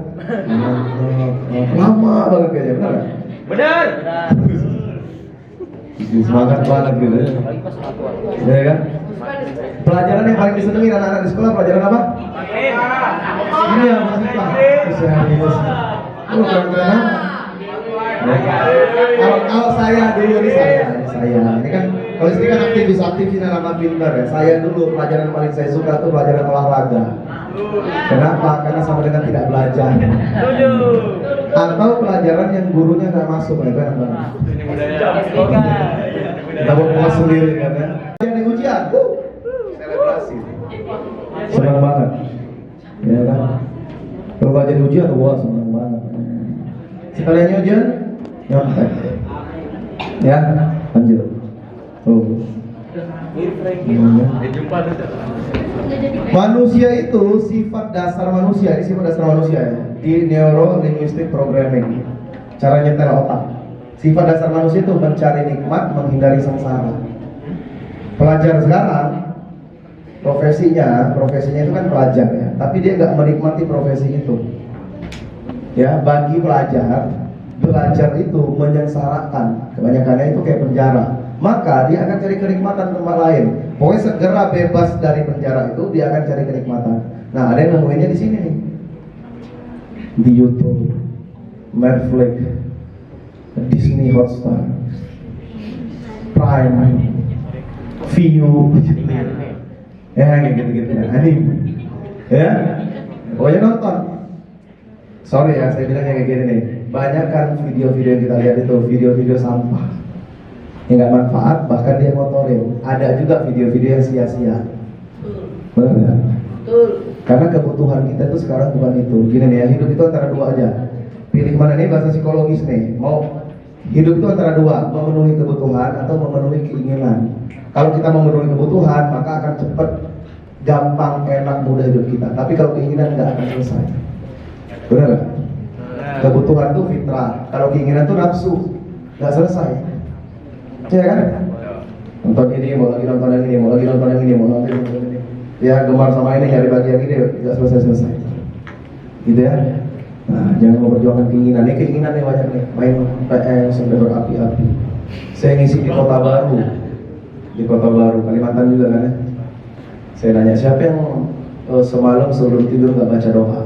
Lama banget kayaknya, benar nggak? Benar. Semangat banget gitu ya. Ya kan? Pelajaran yang paling disenengin anak-anak di sekolah pelajaran apa? Iya, matematika. Serius. Lu keren-keren. Kalau saya dulu nih saya ini kan kalau istri kan aktif ini anak pintar ya. Saya dulu pelajaran paling saya suka tuh pelajaran olahraga. Kenapa? Karena sama dengan tidak belajar. Atau pelajaran yang gurunya nggak masuk ya kan? Dapat puas sendiri kan ya. Yang ujian, selebrasi. Senang banget. Ya kan? Kalau belajar ujian, wah senang banget. Sekalian ujian, nyontek. Ya, lanjut. Manusia itu sifat dasar manusia, ini sifat dasar manusia ya. Di Neuro Linguistic Programming, cara nyetel otak. Sifat dasar manusia itu mencari nikmat, menghindari sengsara. Pelajar sekarang profesinya itu kan pelajar ya, tapi dia nggak menikmati profesi itu. Ya, bagi pelajar belajar itu menyengsarakan, kebanyakannya itu kayak penjara. Maka dia akan cari kenikmatan tempat lain. Pokoknya segera bebas dari penjara itu dia akan cari kenikmatan. Nah, ada yang nemuinnya di sini nih, di YouTube, Netflix, Disney Hotstar, Prime, Viu, ya kayak gitu-gitu ya, anime, ya, pokoknya nonton. Sorry ya, saya bilangnya kayak gini nih. Banyak kan video-video yang kita lihat itu video-video sampah yang nggak manfaat, bahkan dia ngotorin. Ada juga video-video yang sia-sia. Benar nggak? Karena kebutuhan kita itu sekarang bukan itu. Gini nih ya, hidup itu antara dua aja. Pilih mana nih, bahasa psikologis nih. Mau hidup itu antara dua, memenuhi kebutuhan atau memenuhi keinginan. Kalau kita memenuhi kebutuhan, maka akan cepat, gampang, enak, mudah hidup kita. Tapi kalau keinginan nggak akan selesai. Benar nggak? Kebutuhan itu fitrah. Kalau keinginan itu nafsu, nggak selesai. Ya kan? Nonton ini, mau lagi nonton yang ini, mau lagi nonton yang ini, mau nonton yang ini. Ya gemar sama ini, nyari bagian ini, nggak selesai. Gitu ya. Nah, jangan memperjuangkan keinginan. Ini keinginan nih banyak nih. Main PS sampai berapi-api. Saya ngisi di Kota Baru, Kalimantan juga kan ya. Saya nanya siapa yang semalam sebelum tidur nggak baca doa?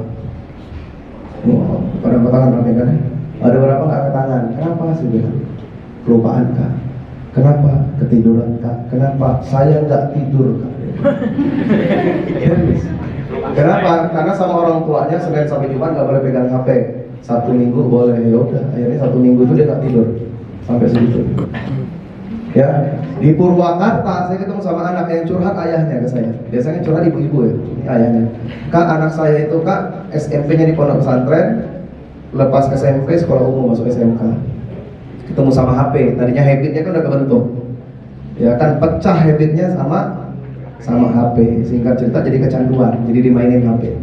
Pada tangan rame kan ya. Ada berapa nggak angkat tangan? Kenapa sih bilang? Kelupaan kak? Kenapa? Ketiduran kak? Kenapa? Saya nggak tidur kak. Serius. Kenapa? Karena sama orang tuanya Senin sampai Jumat nggak boleh pegang HP. Sabtu Minggu boleh, ya udah. Akhirnya Sabtu Minggu itu dia nggak tidur sampai segitu. Ya, di Purwakarta saya ketemu sama anak yang curhat ayahnya ke saya. Biasanya curhat ibu-ibu ya, ini ayahnya. Kak, anak saya itu kak SMP-nya di pondok pesantren, lepas SMP sekolah umum masuk SMK. Ketemu sama HP, tadinya habitnya kan udah kebentuk. Ya kan pecah habitnya sama HP. Singkat cerita jadi kecanduan, jadi dimainin HP.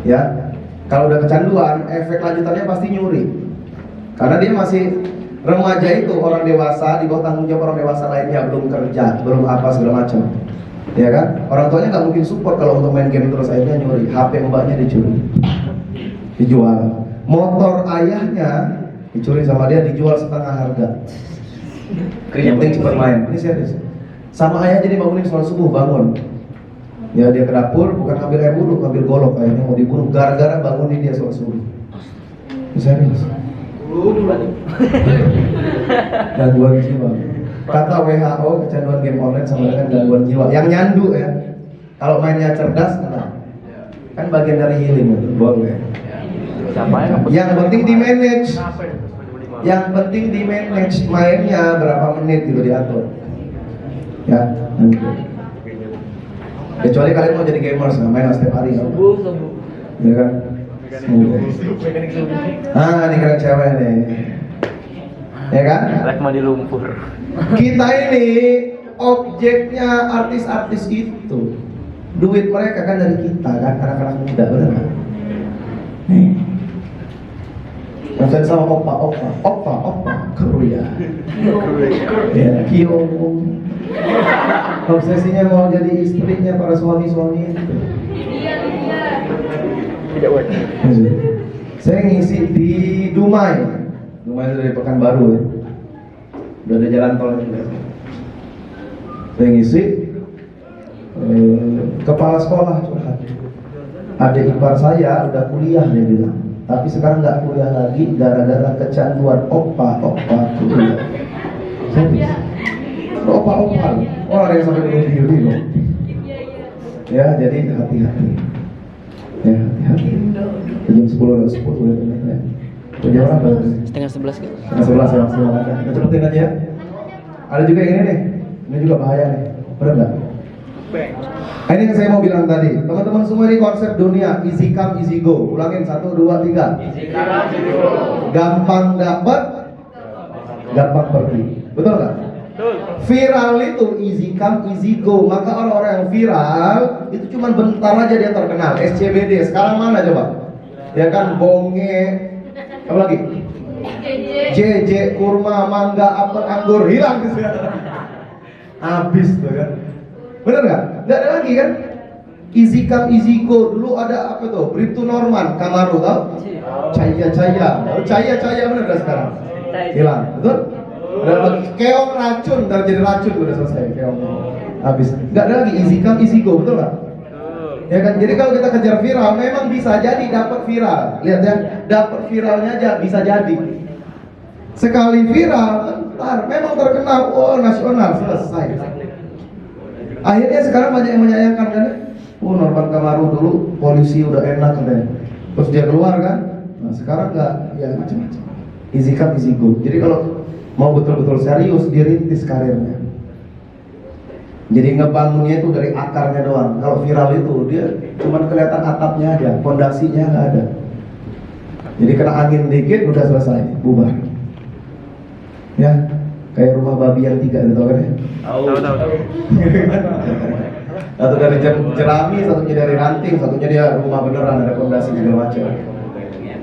Ya, kalau udah kecanduan, efek lanjutannya pasti nyuri. Karena dia masih remaja itu, orang dewasa, di bawah tanggung jawab orang dewasa lainnya, belum kerja, belum apa segala macam. Ya kan? Orang tuanya nggak mungkin support kalau untuk main game terus, akhirnya nyuri. HP mbaknya dicuri, dijual. Motor ayahnya dicuri sama dia, dijual setengah harga. Yang penting cepat main. Ini serius. Sama ayah jadi bangunin sholat subuh, bangun. Ya dia ke dapur, bukan ngambil air wudhu, ngambil golok, ayahnya mau dibunuh gara-gara bangunin dia sholat subuh. Ini serius. Gangguan jiwa. Kata WHO, kecanduan game online sama dengan gangguan jiwa. Yang nyandu ya. Kalau mainnya cerdas, enggak. Kan bagian dari healing itu, boleh. Yang penting di manage. Yang penting di manage mainnya berapa menit gitu diatur. Ya, nanti. Kecuali kalian mau jadi gamers, main setiap hari. Ya kan? Ah, ini kan cewek nih. Ya kan? Lek mandi lumpur. Kita ini objeknya artis-artis itu. Duit mereka kan dari kita kan, anak-anak muda, benar kan? Nih. Maksudnya sama opa, Korea. Ya, Kyo. Obsesinya mau jadi istrinya para suami-suami itu. Tidak wet. Saya ngisi di Dumai. Dumai itu dari Pekanbaru ya. Udah ada jalan tol juga. Saya ngisi kepala sekolah curhat. Adik ipar saya udah kuliah dia bilang, tapi sekarang nggak kuliah lagi gara-gara kecanduan opa kuliah. Serius. Opa. Oh, ada yang sampai bunuh diri loh. Ya, jadi hati-hati. Ya, hati-hati. Jam 10 ya. Jam berapa? Setengah 11 kan? Setengah 11 ya, masih makan. Kita cepetin aja ya. Ada juga yang ini nih. Ini juga bahaya nih. Bener nggak? Nah, ini yang saya mau bilang tadi. Teman-teman semua ini konsep dunia easy come easy go. Ulangin 1, 2, 3. Easy come, easy go. Gampang dapat, gampang pergi. Betul nggak? Viral itu easy come easy go. Maka orang-orang yang viral itu cuma bentar aja dia terkenal. SCBD sekarang mana coba? Ya kan, bonge, apa lagi? JJ, kurma, mangga, apel, anggur, hilang gitu. Habis tuh kan. Bener nggak? Nggak ada lagi kan? Easy come easy go. Dulu ada apa tuh? Bribtu Norman, Camaro tau? Caya bener nggak sekarang? Hilang, betul? Udah lagi keong racun, ntar jadi racun udah selesai keong. Habis. Nggak ada lagi easy come easy go, betul nggak? Ya kan, jadi kalau kita kejar viral, memang bisa jadi dapat viral. Lihat ya, dapat viralnya aja bisa jadi. Sekali viral, ntar memang terkenal, oh nasional, selesai. Akhirnya sekarang banyak yang menyayangkan kan? Oh, Norman Camaro dulu polisi udah enak katanya. Terus dia keluar kan? Nah sekarang nggak, ya macam-macam. Easy come easy go. Jadi kalau mau betul-betul serius, dirintis karirnya. Jadi ngebangunnya itu dari akarnya doang. Kalau viral itu dia cuma kelihatan atapnya aja, fondasinya nggak ada. Jadi kena angin dikit udah selesai, bubar. Ya, kayak rumah babi yang 3 itu kan ya. Tahu. Satu dari jerami, satunya dari ranting, satunya dia rumah beneran ada fondasi segala macam.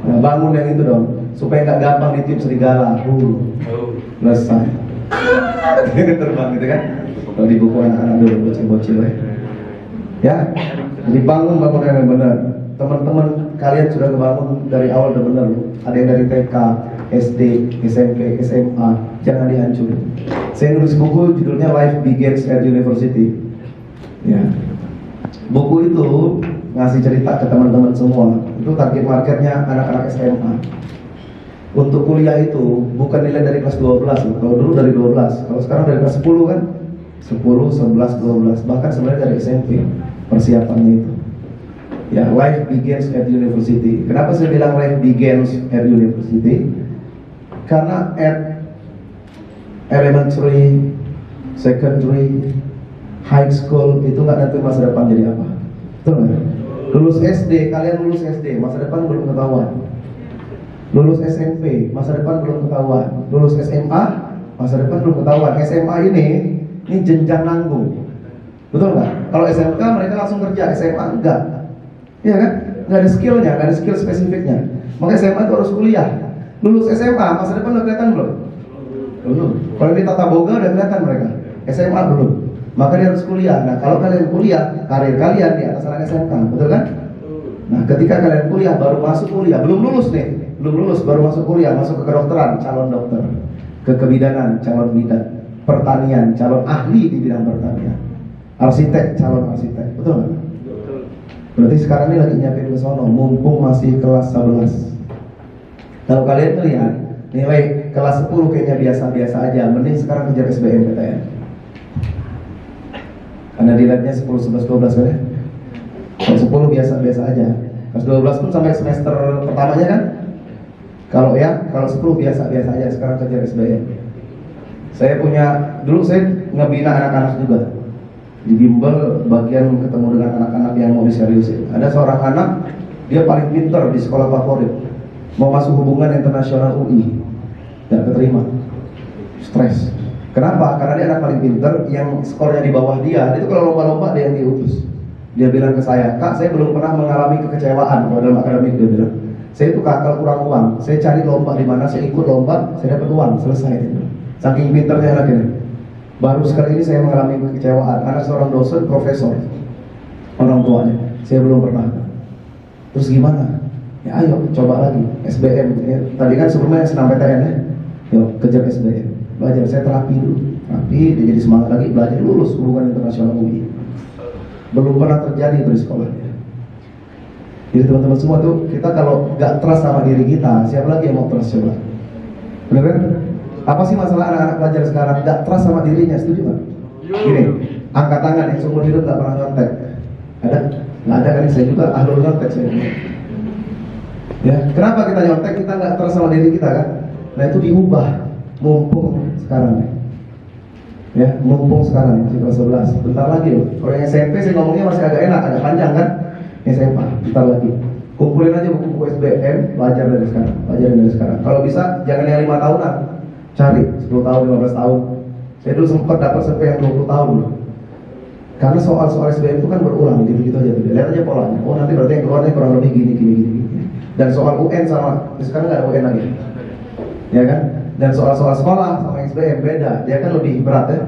Nah, bangun yang itu dong, supaya nggak gampang ditiup serigala. Selesai. Terbang gitu kan. Kalau di buku anak-anak dulu bocil-bocil ya. Jadi bangun yang benar. Teman-teman kalian sudah kebangun dari awal udah benar. Ada yang dari TK, SD, SMP, SMA, jangan dihancurin. Saya nulis buku judulnya Life Begins at University. Ya. Buku itu ngasih cerita ke teman-teman semua. Itu target marketnya anak-anak SMA. Untuk kuliah itu bukan nilai dari kelas 12. Kalau dulu dari 12, kalau sekarang dari kelas 10 kan 10, 11, 12, bahkan sebenarnya dari SMP persiapannya itu. Ya, life begins at university. Kenapa saya bilang life begins at university? Karena at elementary, secondary, high school itu nggak nentuin masa depan jadi apa. Betul nggak? Lulus SD, kalian lulus SD, masa depan belum ketahuan. Lulus SMP, masa depan belum ketahuan. Lulus SMA, masa depan belum ketahuan. SMA ini jenjang nanggung. Betul nggak? Kalau SMK mereka langsung kerja, SMA enggak. Iya kan? Nggak ada skillnya, nggak ada skill spesifiknya. Makanya SMA itu harus kuliah. Lulus SMA, masa depan udah kelihatan belum? Belum. Kalau di tata boga udah kelihatan mereka. SMA belum. Maka dia harus kuliah. Nah, kalau kalian kuliah, karir kalian di atas anak SMK, betul kan? Nah, ketika kalian kuliah, baru masuk kuliah, belum lulus nih, belum lulus, baru masuk kuliah, masuk ke kedokteran, calon dokter, ke kebidanan, calon bidan, pertanian, calon ahli di bidang pertanian, arsitek, calon arsitek, betul nggak? Berarti sekarang ini lagi nyiapin ke sono, mumpung masih kelas 11. Kalau kalian melihat nilai kelas 10 kayaknya biasa-biasa aja, mending sekarang kejar SBMPTN. Karena dilihatnya 10, 11, 12 kan ya. Kalau 10 biasa-biasa aja. Kelas 12 pun sampai semester pertamanya kan. Kalau 10 biasa-biasa aja, sekarang kejar SBM. Dulu saya ngebina anak-anak juga. Di bimbel bagian ketemu dengan anak-anak yang mau diseriusin. Ada seorang anak, dia paling pintar di sekolah favorit. Mau masuk hubungan internasional UI. Tidak keterima. Stres. Kenapa? Karena dia anak paling pintar, yang skornya di bawah dia itu kalau lomba-lomba dia yang diutus. Dia bilang ke saya, "Kak, saya belum pernah mengalami kekecewaan dalam akademik." Dia bilang, "Saya itu kakak kurang uang, saya cari lomba di mana, saya ikut lomba, saya dapat uang, selesai." Gitu. Saking pintarnya anak ini. Baru sekali ini saya mengalami kekecewaan. Anak seorang dosen, profesor, orang tuanya, saya belum pernah. Terus gimana? Ya ayo, coba lagi, SBM. Ya, tadi kan sebelumnya SNMPTN ya. Yuk, kejar SBM. Belajar, saya terapi dulu. Terapi, dia jadi semangat lagi, belajar, lulus hubungan internasional UI. Belum pernah terjadi itu di sekolahnya. Jadi teman-teman semua tuh, kita kalau nggak trust sama diri kita, siapa lagi yang mau trust coba? Bener kan? Apa sih masalah anak-anak pelajar sekarang? Nggak trust sama dirinya, setuju nggak? Gini, angkat tangan yang seumur hidup nggak pernah nyontek. Ada? Nggak ada kan? Saya juga ahlul nyontek saya. Ya, kenapa kita nyontek? Kita nggak trust sama diri kita kan? Nah itu diubah, mumpung sekarang nih. Ya, mumpung sekarang masih kelas 11. Bentar lagi loh. Kalau yang SMP sih ngomongnya masih agak enak, agak panjang kan? SMA, bentar lagi. Kumpulin aja buku-buku SBM, belajar dari sekarang, Kalau bisa jangan yang 5 tahunan, cari 10 tahun, 15 tahun. Saya dulu sempat dapat sampai yang 20 tahun loh. Karena soal-soal SBM itu kan berulang, gitu aja. Lihat aja polanya. Oh nanti berarti yang keluarnya kurang lebih gini. Dan soal UN sama, sekarang nggak ada UN lagi, ya kan? Dan soal-soal sekolah sama SBM beda, dia kan lebih berat ya.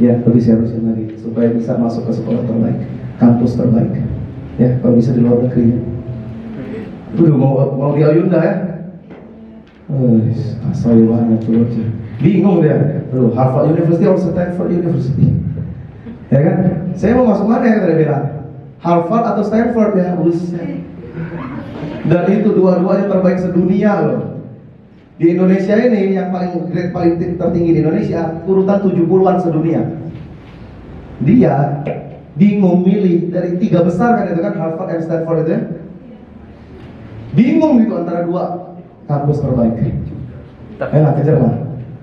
Ya, lebih seriusin lagi supaya bisa masuk ke sekolah terbaik, kampus terbaik. Ya, kalau bisa di luar negeri. Tuh mau di Ayunda ya. Asal banget tuh aja. Bingung dia. Harvard University atau Stanford University. Ya kan? Saya mau masuk mana ya tadi bilang? Harvard atau Stanford ya, buset. Dan itu dua-duanya terbaik sedunia loh. Di Indonesia ini yang grade paling tertinggi di Indonesia urutan 70-an sedunia. Dia bingung milih dari 3 besar kan itu kan, Harvard dan Stanford itu ya. Bingung gitu antara 2 kampus terbaik. Enak kejar lah.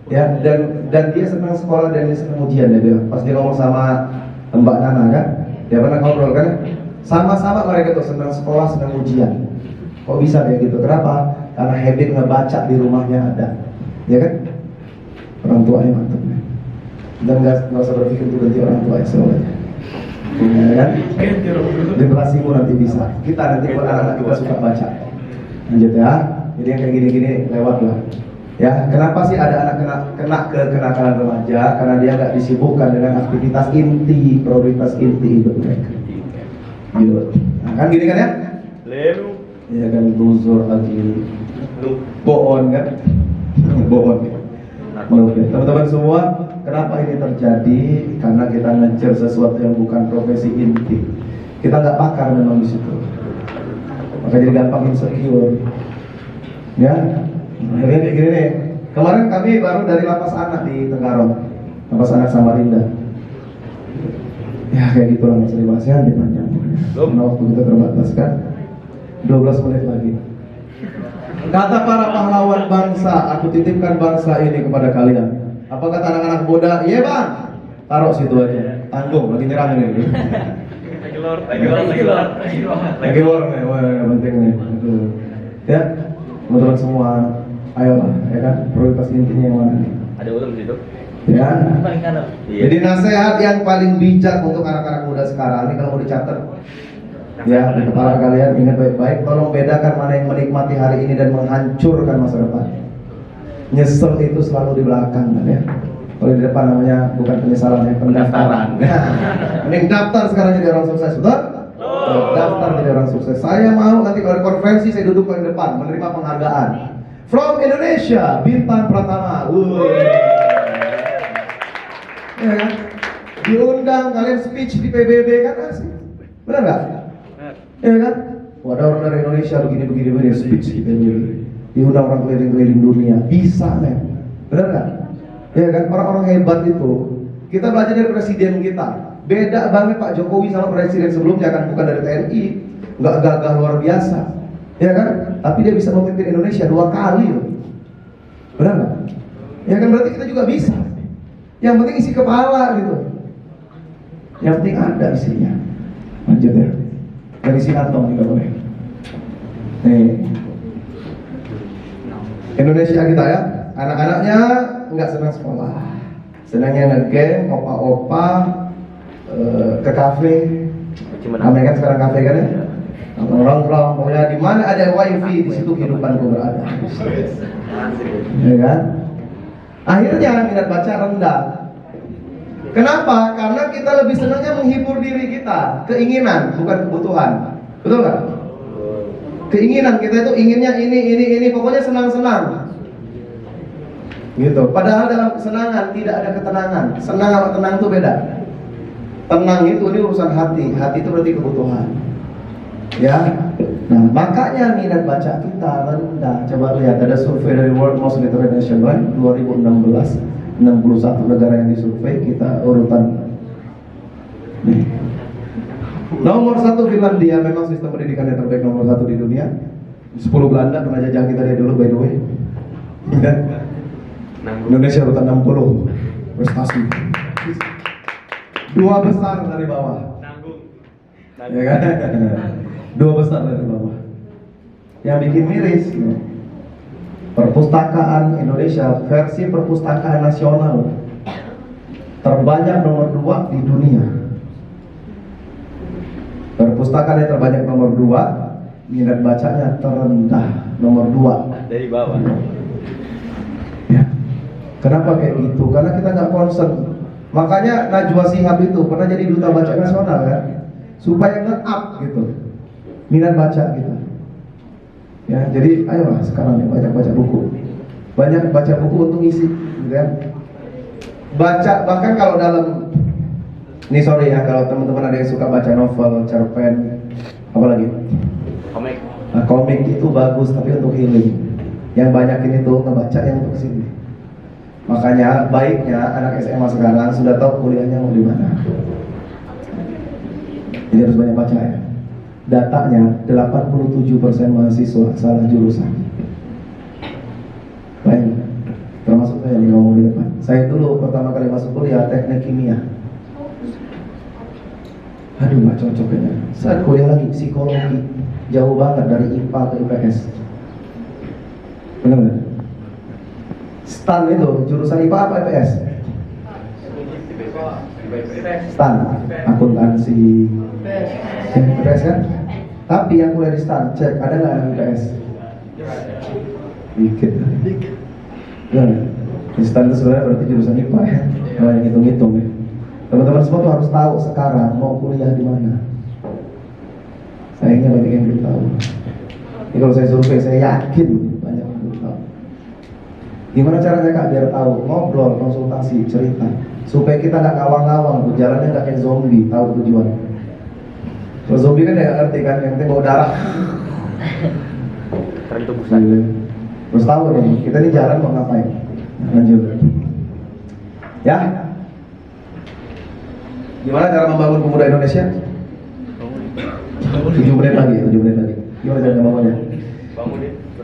Ya, dan dia senang sekolah dan dia senang ujian dia bilang. Pas dia ngomong sama Mbak Nana kan, dia pernah ngobrol kan, sama-sama mereka tuh senang sekolah, senang ujian. Kok bisa kayak gitu? Kenapa? Karena habit ngebaca di rumahnya ada, ya kan? Orang tuanya mantap. Dan nggak usah berpikir untuk ganti orang tua soalnya. Ya kan? Generasimu nanti bisa. Kita nanti buat anak-anak kita suka baca. Lanjut ya. Jadi yang kayak gini-gini lewat lah. Ya, kenapa sih ada anak kena ke kenakalan remaja? Karena dia nggak disibukkan dengan aktivitas inti, prioritas inti hidup mereka. Gitu. Nah, kan gini kan ya? Lalu. Ya kan, buzur lagi. Bohong kan? Bohong. Oke, teman-teman semua, kenapa ini terjadi? Karena kita ngejar sesuatu yang bukan profesi inti. Kita nggak pakar memang di situ. Maka jadi gampang insecure. Ya, akhirnya kayak gini nih. Kemarin kami baru dari lapas anak di Tenggarong, lapas anak Samarinda. Ya kayak gitu lah, nggak usah dibahas ya, nanti panjang. Karena waktu kita terbatas kan. 12 menit lagi. Kata para pahlawan bangsa, aku titipkan bangsa ini kepada kalian. Apa kata anak-anak muda? Iya bang. Taruh situ aja. Tanggung, lagi nyerang ini. Lagi war nih, wah penting nih. Betul. Ya, teman-teman semua, ayolah, ya kan, prioritas intinya yang mana nih? Ada ulum di situ. Ya. Iya. Jadi nasihat yang paling bijak untuk anak-anak muda sekarang ini kalau mau dicatat, ya di kepala kalian ingat baik-baik, tolong bedakan mana yang menikmati hari ini dan menghancurkan masa depan. Nyesel itu selalu di belakang kan ya. Kalau di depan namanya bukan penyesalan, ya pendaftaran. Mending daftar sekarang jadi orang sukses, betul? Daftar jadi orang sukses. Saya mau nanti kalau ada konferensi saya duduk paling depan menerima penghargaan. From Indonesia, Bintang Pratama. Ya kan? Diundang kalian speech di PBB kan asik. Benar nggak? Ya kan? Ada orang dari Indonesia begini speech di PBB. Diundang orang keliling-keliling dunia. Bisa men. Benar nggak? Ya kan, orang-orang hebat itu kita belajar dari presiden kita. Beda banget Pak Jokowi sama presiden sebelumnya kan, bukan dari TNI, nggak gagah luar biasa, ya kan? Tapi dia bisa memimpin Indonesia 2 kali loh. Benar nggak? Ya kan, berarti kita juga bisa. Yang penting isi kepala gitu. Yang penting ada isinya. Lanjut ya. Dari isi kantong juga boleh. Nih. Indonesia kita ya, anak-anaknya nggak senang sekolah, senangnya nge-game, opa-opa, ke kafe. Namanya kan sekarang kafe kan ya, nongkrong, pokoknya di mana ada wifi di situ kehidupanku berada. Ya kan? Akhirnya minat baca rendah. Kenapa? Karena kita lebih senangnya menghibur diri kita, keinginan bukan kebutuhan, betul nggak? Keinginan kita itu inginnya ini, pokoknya senang-senang. Gitu. Padahal dalam kesenangan tidak ada ketenangan. Senang sama tenang itu beda. Tenang itu ini urusan hati. Hati itu berarti kebutuhan. Ya. Nah, makanya minat baca kita rendah. Coba lihat, ada survei dari World Most Literate Nation 2016, 61 negara yang disurvei, kita urutan. Nih. Nomor 1 Finlandia, memang sistem pendidikan yang terbaik nomor 1 di dunia. 10 Belanda pernah jajah kita dari dulu, by the way. Indonesia urutan 60 prestasi. 2 besar dari bawah. Ya kan? 2 besar dari bawah. Yang bikin miris, perpustakaan Indonesia versi perpustakaan nasional terbanyak nomor 2 di dunia. Perpustakaan yang terbanyak nomor 2, minat bacanya terendah nomor 2 dari bawah. Ya. Kenapa kayak gitu? Karena kita nggak concern. Makanya Najwa Shihab itu pernah jadi duta baca nasional kan, supaya nge-up gitu minat baca kita. Ya, jadi ayolah sekarang ya banyak baca buku, banyak baca buku untuk isi, gitu kan? Baca bahkan kalau dalam, ini sorry ya kalau teman-teman ada yang suka baca novel, cerpen, apa lagi? Komik. Nah, komik itu bagus tapi untuk healing. Yang banyakin itu ngebaca yang untuk sini. Makanya baiknya anak SMA sekarang sudah tahu kuliahnya mau di mana. Jadi harus banyak baca ya. Datanya 87% mahasiswa salah jurusan. Baik, termasuk saya yang ngomong di depan. Saya dulu pertama kali masuk kuliah teknik kimia. Aduh nggak cocok ya. Saat kuliah lagi psikologi, jauh banget dari IPA ke IPS. Benar nggak? STAN itu jurusan IPA apa IPS? STAN, akuntansi, IPS kan? Tapi yang kuliah di STAN, cek ada nggak yang IPS? Dikit. Nah, di STAN itu sebenarnya berarti jurusan IPA ya. Kalau yang hitung-hitung ya. Teman-teman semua tuh harus tahu sekarang mau kuliah di mana. Sayangnya banyak yang belum tahu. Ini kalau saya survei, saya yakin banyak yang belum tahu. Gimana caranya Kak biar tahu? Ngobrol, konsultasi, cerita, supaya kita nggak ngawang-ngawang, jalannya nggak kayak zombie, tahu tujuan. Kalau zombie kan nggak ngerti kan, yang penting bawa darah. Keren tuh busan. Terus tahu nih, kita ini jalan mau ngapain? Lanjut. Ya. Gimana cara membangun pemuda Indonesia? 7 menit lagi, 7 menit lagi. Gimana cara membangunnya?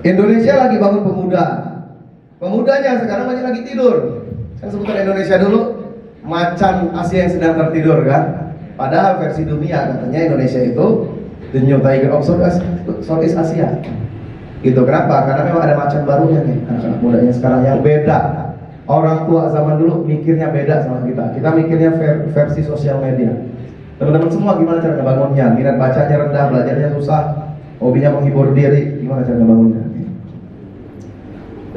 Indonesia lagi bangun pemuda. Pemudanya sekarang banyak lagi tidur. Kan sebutan Indonesia dulu macan Asia yang sedang tertidur kan. Padahal versi dunia katanya Indonesia itu the new tiger of Southeast Asia. Gitu, kenapa? Karena memang ada macan barunya nih, anak-anak mudanya sekarang yang beda. Orang tua zaman dulu mikirnya beda sama kita. Kita mikirnya versi sosial media. Teman-teman semua gimana cara ngebangunnya? Minat bacanya rendah, belajarnya susah, hobinya menghibur diri. Gimana cara ngebangunnya?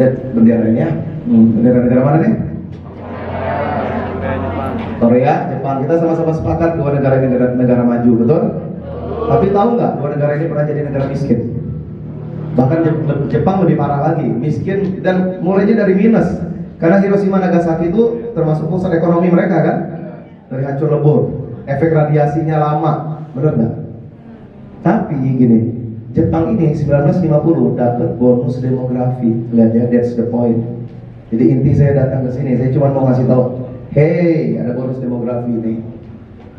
Lihat bendera ini ya. Bendera negara mana nih? Korea, Jepang. Kita sama-sama sepakat dua negara ini negara maju, betul? Tapi tahu nggak dua negara ini pernah jadi negara miskin? Bahkan Jepang lebih parah lagi, miskin dan mulainya dari minus. Karena Hiroshima Nagasaki itu termasuk pusat ekonomi mereka kan? Dari hancur lebur. Efek radiasinya lama, benar nggak? Tapi gini, Jepang ini 1950 dapat bonus demografi. Lihat ya, that's the point. Jadi inti saya datang ke sini, saya cuma mau ngasih tahu, hey, ada bonus demografi ini.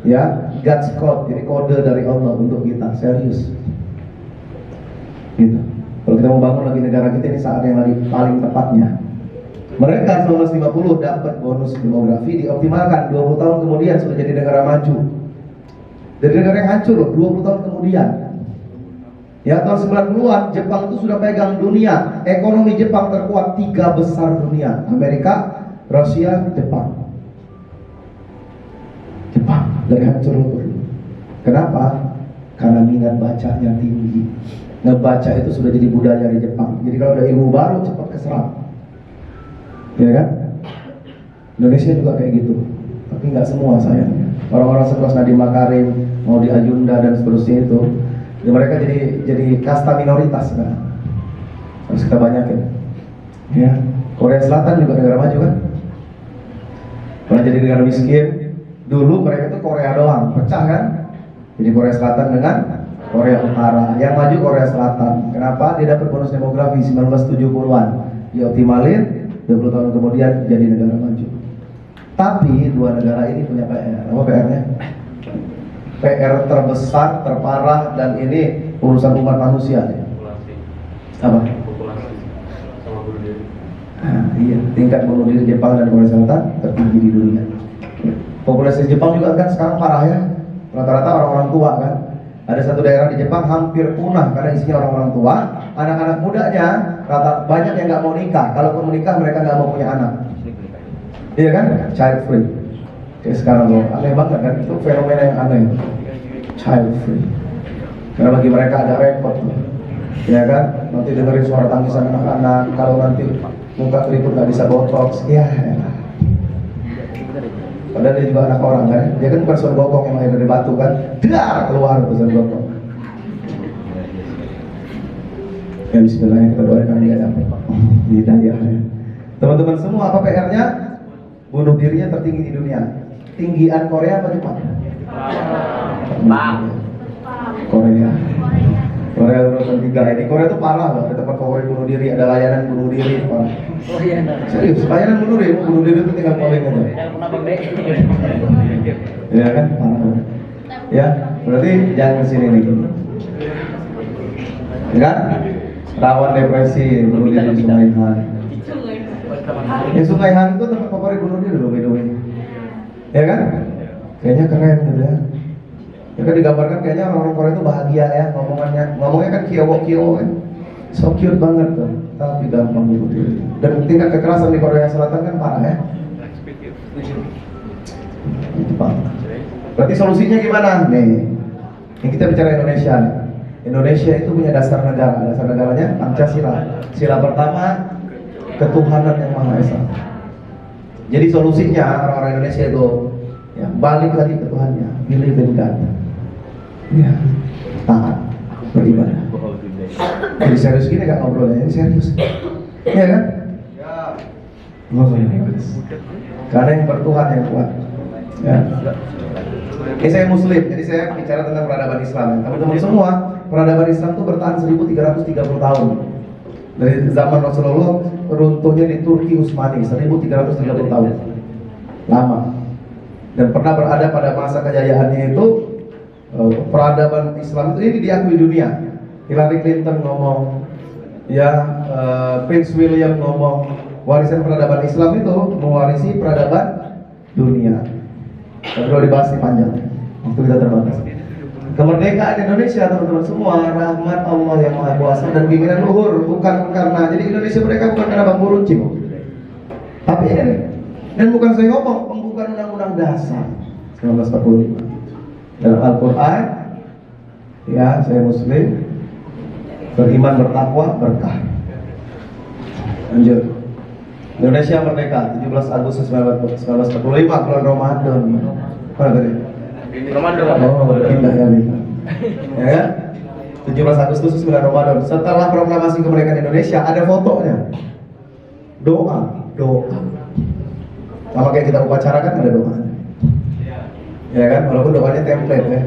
Ya, God's code, jadi kode dari Allah untuk kita, serius. Gitu. Kalau kita mau bangun lagi negara kita ini saat yang lagi paling tepatnya. Mereka 1950 dapat bonus demografi, dioptimalkan 20 tahun kemudian sudah jadi negara maju. Dari negara yang hancur loh, 20 tahun kemudian. Ya, tahun 90-an Jepang itu sudah pegang dunia. Ekonomi Jepang terkuat 3 besar dunia, Amerika, Rusia, Jepang. Jepang dari hancur lebur. Kenapa? Karena minat bacanya tinggi. Ngebaca itu sudah jadi budaya di Jepang. Jadi kalau ada ilmu baru cepat keserap. Ya kan? Indonesia juga kayak gitu. Tapi nggak semua sayangnya. Orang-orang sekelas Nadiem Makarim, mau di Ajunda dan seterusnya itu, ya mereka jadi kasta minoritas kan. Harus kita banyakin. Ya. Korea Selatan juga negara maju kan? Pernah jadi negara miskin. Dulu mereka tuh Korea doang, pecah kan? Jadi Korea Selatan dengan Korea Utara. Yang maju Korea Selatan. Kenapa? Dia dapat bonus demografi 1970-an. Dioptimalin, 20 tahun kemudian jadi negara maju. Tapi dua negara ini punya PR. Apa PR-nya? PR terbesar, terparah, dan ini urusan umat manusia. Apa? Nah, iya, tingkat bunuh diri Jepang dan Korea Selatan tertinggi di dunia. Populasi Jepang juga kan sekarang parah ya. Rata-rata orang-orang tua kan. Ada satu daerah di Jepang hampir punah karena isinya orang-orang tua. Anak-anak mudanya rata banyak yang nggak mau nikah. Kalaupun menikah mereka nggak mau punya anak. Iya kan? Child free. Kayak sekarang loh, aneh banget kan? Itu fenomena yang aneh. Child free. Karena bagi mereka agak repot. Ya kan? Nanti dengerin suara tangisan anak-anak. Kalau nanti muka keriput nggak bisa botox, ya. Padahal dia juga anak orang kan, dia kan bukan Son Gokong yang lahir dari batu kan, dar keluar tuh Son Gokong. Ya Bismillah, kita doakan dia dapat hidayah. Teman-teman semua, apa PR-nya? Bunuh dirinya tertinggi di dunia. Tinggian Korea apa Jepang? Korea. Korea urusan 3 ini. Korea itu parah loh, ada tempat favorit bunuh diri, ada layanan bunuh diri. Parah. Serius, layanan bunuh diri itu tinggal calling aja. Ya kan, parah. Ya, berarti jangan kesini nih. Ya kan? Rawan depresi, bunuh diri di Sungai Han. Ya Sungai Han itu tempat favorit bunuh diri loh, by the way. Ya kan? Kayaknya keren gitu ya. Ya kan digambarkan kayaknya orang-orang Korea itu bahagia ya ngomongnya kan kiowo kan, so cute banget tuh, tapi gampang bunuh diri. Dan tingkat kekerasan di Korea Selatan kan parah ya. Itu Pak. Berarti solusinya gimana? Nih, yang kita bicara Indonesia nih. Indonesia itu punya dasar negara. Dasar negaranya Pancasila. Sila pertama ketuhanan yang Maha Esa. Jadi solusinya orang-orang Indonesia itu ya balik lagi ke Tuhannya, believe in God. Ya, taat, beribadah. Jadi serius gini gak ngobrolnya, ini serius. Iya kan? Karena yang bertuhan yang kuat. Ya. Ini saya Muslim, jadi saya bicara tentang peradaban Islam. Teman-teman semua, peradaban Islam itu bertahan 1330 tahun. Dari zaman Rasulullah runtuhnya di Turki Utsmani 1330 tahun. Lama. Dan pernah berada pada masa kejayaannya itu peradaban Islam itu ini diakui dunia. Hillary Clinton ngomong, ya Prince William ngomong, warisan peradaban Islam itu mewarisi peradaban dunia. Tapi kalau dibahas ini panjang, waktu kita terbatas. Kemerdekaan Indonesia teman-teman semua rahmat Allah yang Maha Kuasa dan keinginan luhur, bukan karena jadi Indonesia mereka bukan karena Bang Runcing, tapi ini dan bukan saya ngomong pembukaan Undang-Undang Dasar 1945 dalam Al-Quran, ya saya Muslim, beriman bertakwa berkah. Lanjut. Indonesia merdeka 17 Agustus 1945 bulan Ramadan. Mana tadi? Ramadan. Oh, indah ya nih. Ya kan? 17 Agustus 9 Ramadan. Setelah proklamasi kemerdekaan Indonesia ada fotonya. Doa. Sama kayak kita upacara kan ada doa. Ya kan? Walaupun doanya template ya.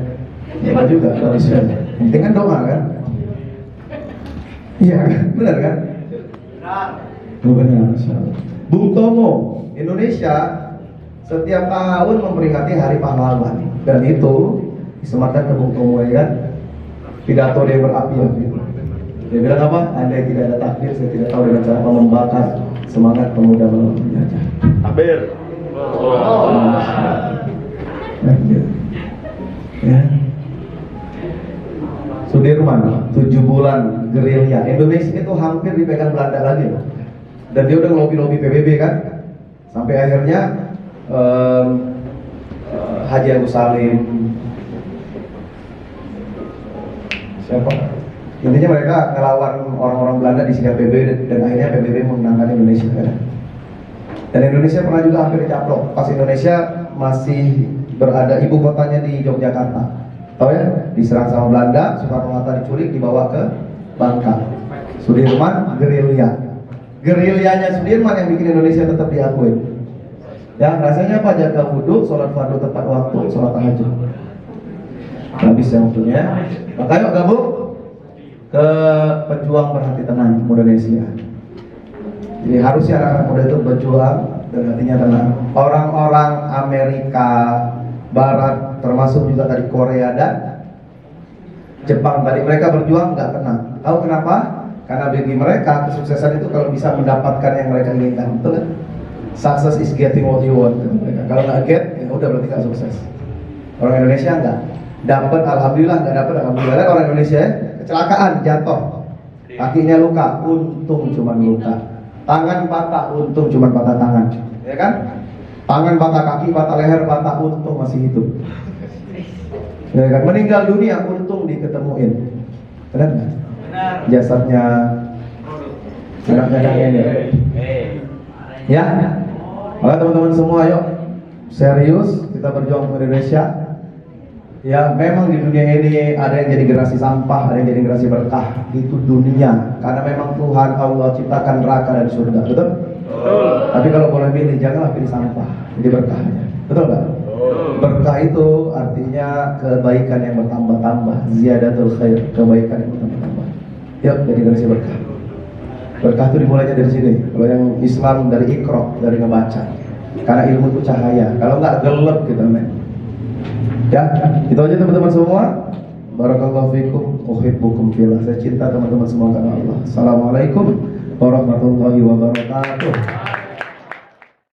Ya juga manusia. Penting kan doa kan? Iya kan? Benar kan? Benar. Bung Tomo, Indonesia setiap tahun memperingati Hari Pahlawan dan itu disematkan ke Bung Tomo ya kan? Pidato dia berapi-api. Dia bilang apa? Andai tidak ada takdir, saya tidak tahu dengan cara membakar semangat pemuda melawan penjajah. Takbir. Ya. Sudirman 7 bulan gerilya. Indonesia itu hampir dipegang Belanda lagi loh. Dan dia udah ngelobi-lobi PBB kan, sampai akhirnya Haji Agus Salim, siapa? Intinya mereka ngelawan orang-orang Belanda di sini PBB dan akhirnya PBB memenangkan Indonesia kan. Dan Indonesia pernah juga hampir dicaplok pas Indonesia masih berada ibu kotanya di Yogyakarta. Tahu ya? Diserang sama Belanda, Soekarno-Hatta diculik dibawa ke Bangka. Sudirman gerilya. Gerilyanya Sudirman yang bikin Indonesia tetap diakui. Ya, rasanya apa? Jaga wudhu, sholat fardu tepat waktu, sholat tahajud. Habis yang waktunya. Maka yuk gabung ke pejuang berhati tenang Indonesia. Jadi harusnya anak-anak muda itu berjuang dan hatinya tenang. Orang-orang Amerika Barat, termasuk juga tadi Korea dan Jepang tadi, mereka berjuang nggak tenang. Tahu kenapa? Karena bagi mereka kesuksesan itu kalau bisa mendapatkan yang mereka inginkan, betul kan? Success is getting what you want. Kalau nggak get, ya udah berarti nggak sukses. Orang Indonesia nggak dapat, alhamdulillah, nggak dapat, alhamdulillah. Dan orang Indonesia kecelakaan, jatuh, kakinya luka, untung cuma luka. Tangan patah, untung cuma patah tangan, ya kan? Tangan patah, kaki patah, leher patah, untung masih hidup. Ya kan? Meninggal dunia, untung diketemuin. Benar nggak? Jasadnya ini. Ya, maka teman-teman semua, yuk serius kita berjuang untuk Indonesia. Ya, memang di dunia ini ada yang jadi generasi sampah, ada yang jadi generasi berkah. Itu dunia, karena memang Tuhan Allah ciptakan neraka dan surga, betul? Tapi kalau boleh pilih, janganlah pilih sampah, jadi berkahnya, betul nggak? Berkah itu artinya kebaikan yang bertambah-tambah, ziyadatul khair, kebaikan yang bertambah-tambah. Yuk, jadi generasi berkah. Berkah itu dimulainya dari sini. Kalau yang Islam dari ikro, dari ngebaca. Karena ilmu itu cahaya. Kalau nggak gelap kita men. Ya, itu aja teman-teman semua. Barakallahu fikum, uhibbukum fillah. Saya cinta teman-teman semua karena Allah. Assalamualaikum warahmatullahi wabarakatuh.